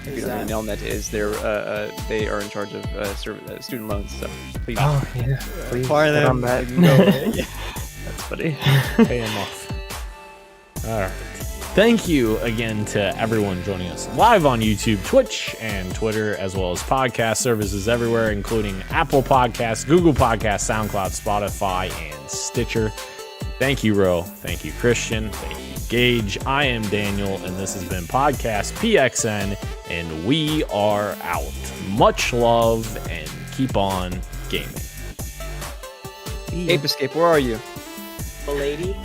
If you don't know what Nelnet is, they are in charge of student loans. So please, Please acquire get them. on that. That's funny. Pay them off. All right. Thank you again to everyone joining us live on YouTube, Twitch, and Twitter, as well as podcast services everywhere, including Apple Podcasts, Google Podcasts, SoundCloud, Spotify, and Stitcher. Thank you, Ro. Thank you, Christian. Thank you, Gage. I am Daniel, and this has been Podcast PXN, and we are out. Much love, and keep on gaming. Ape Escape, where are you? The lady.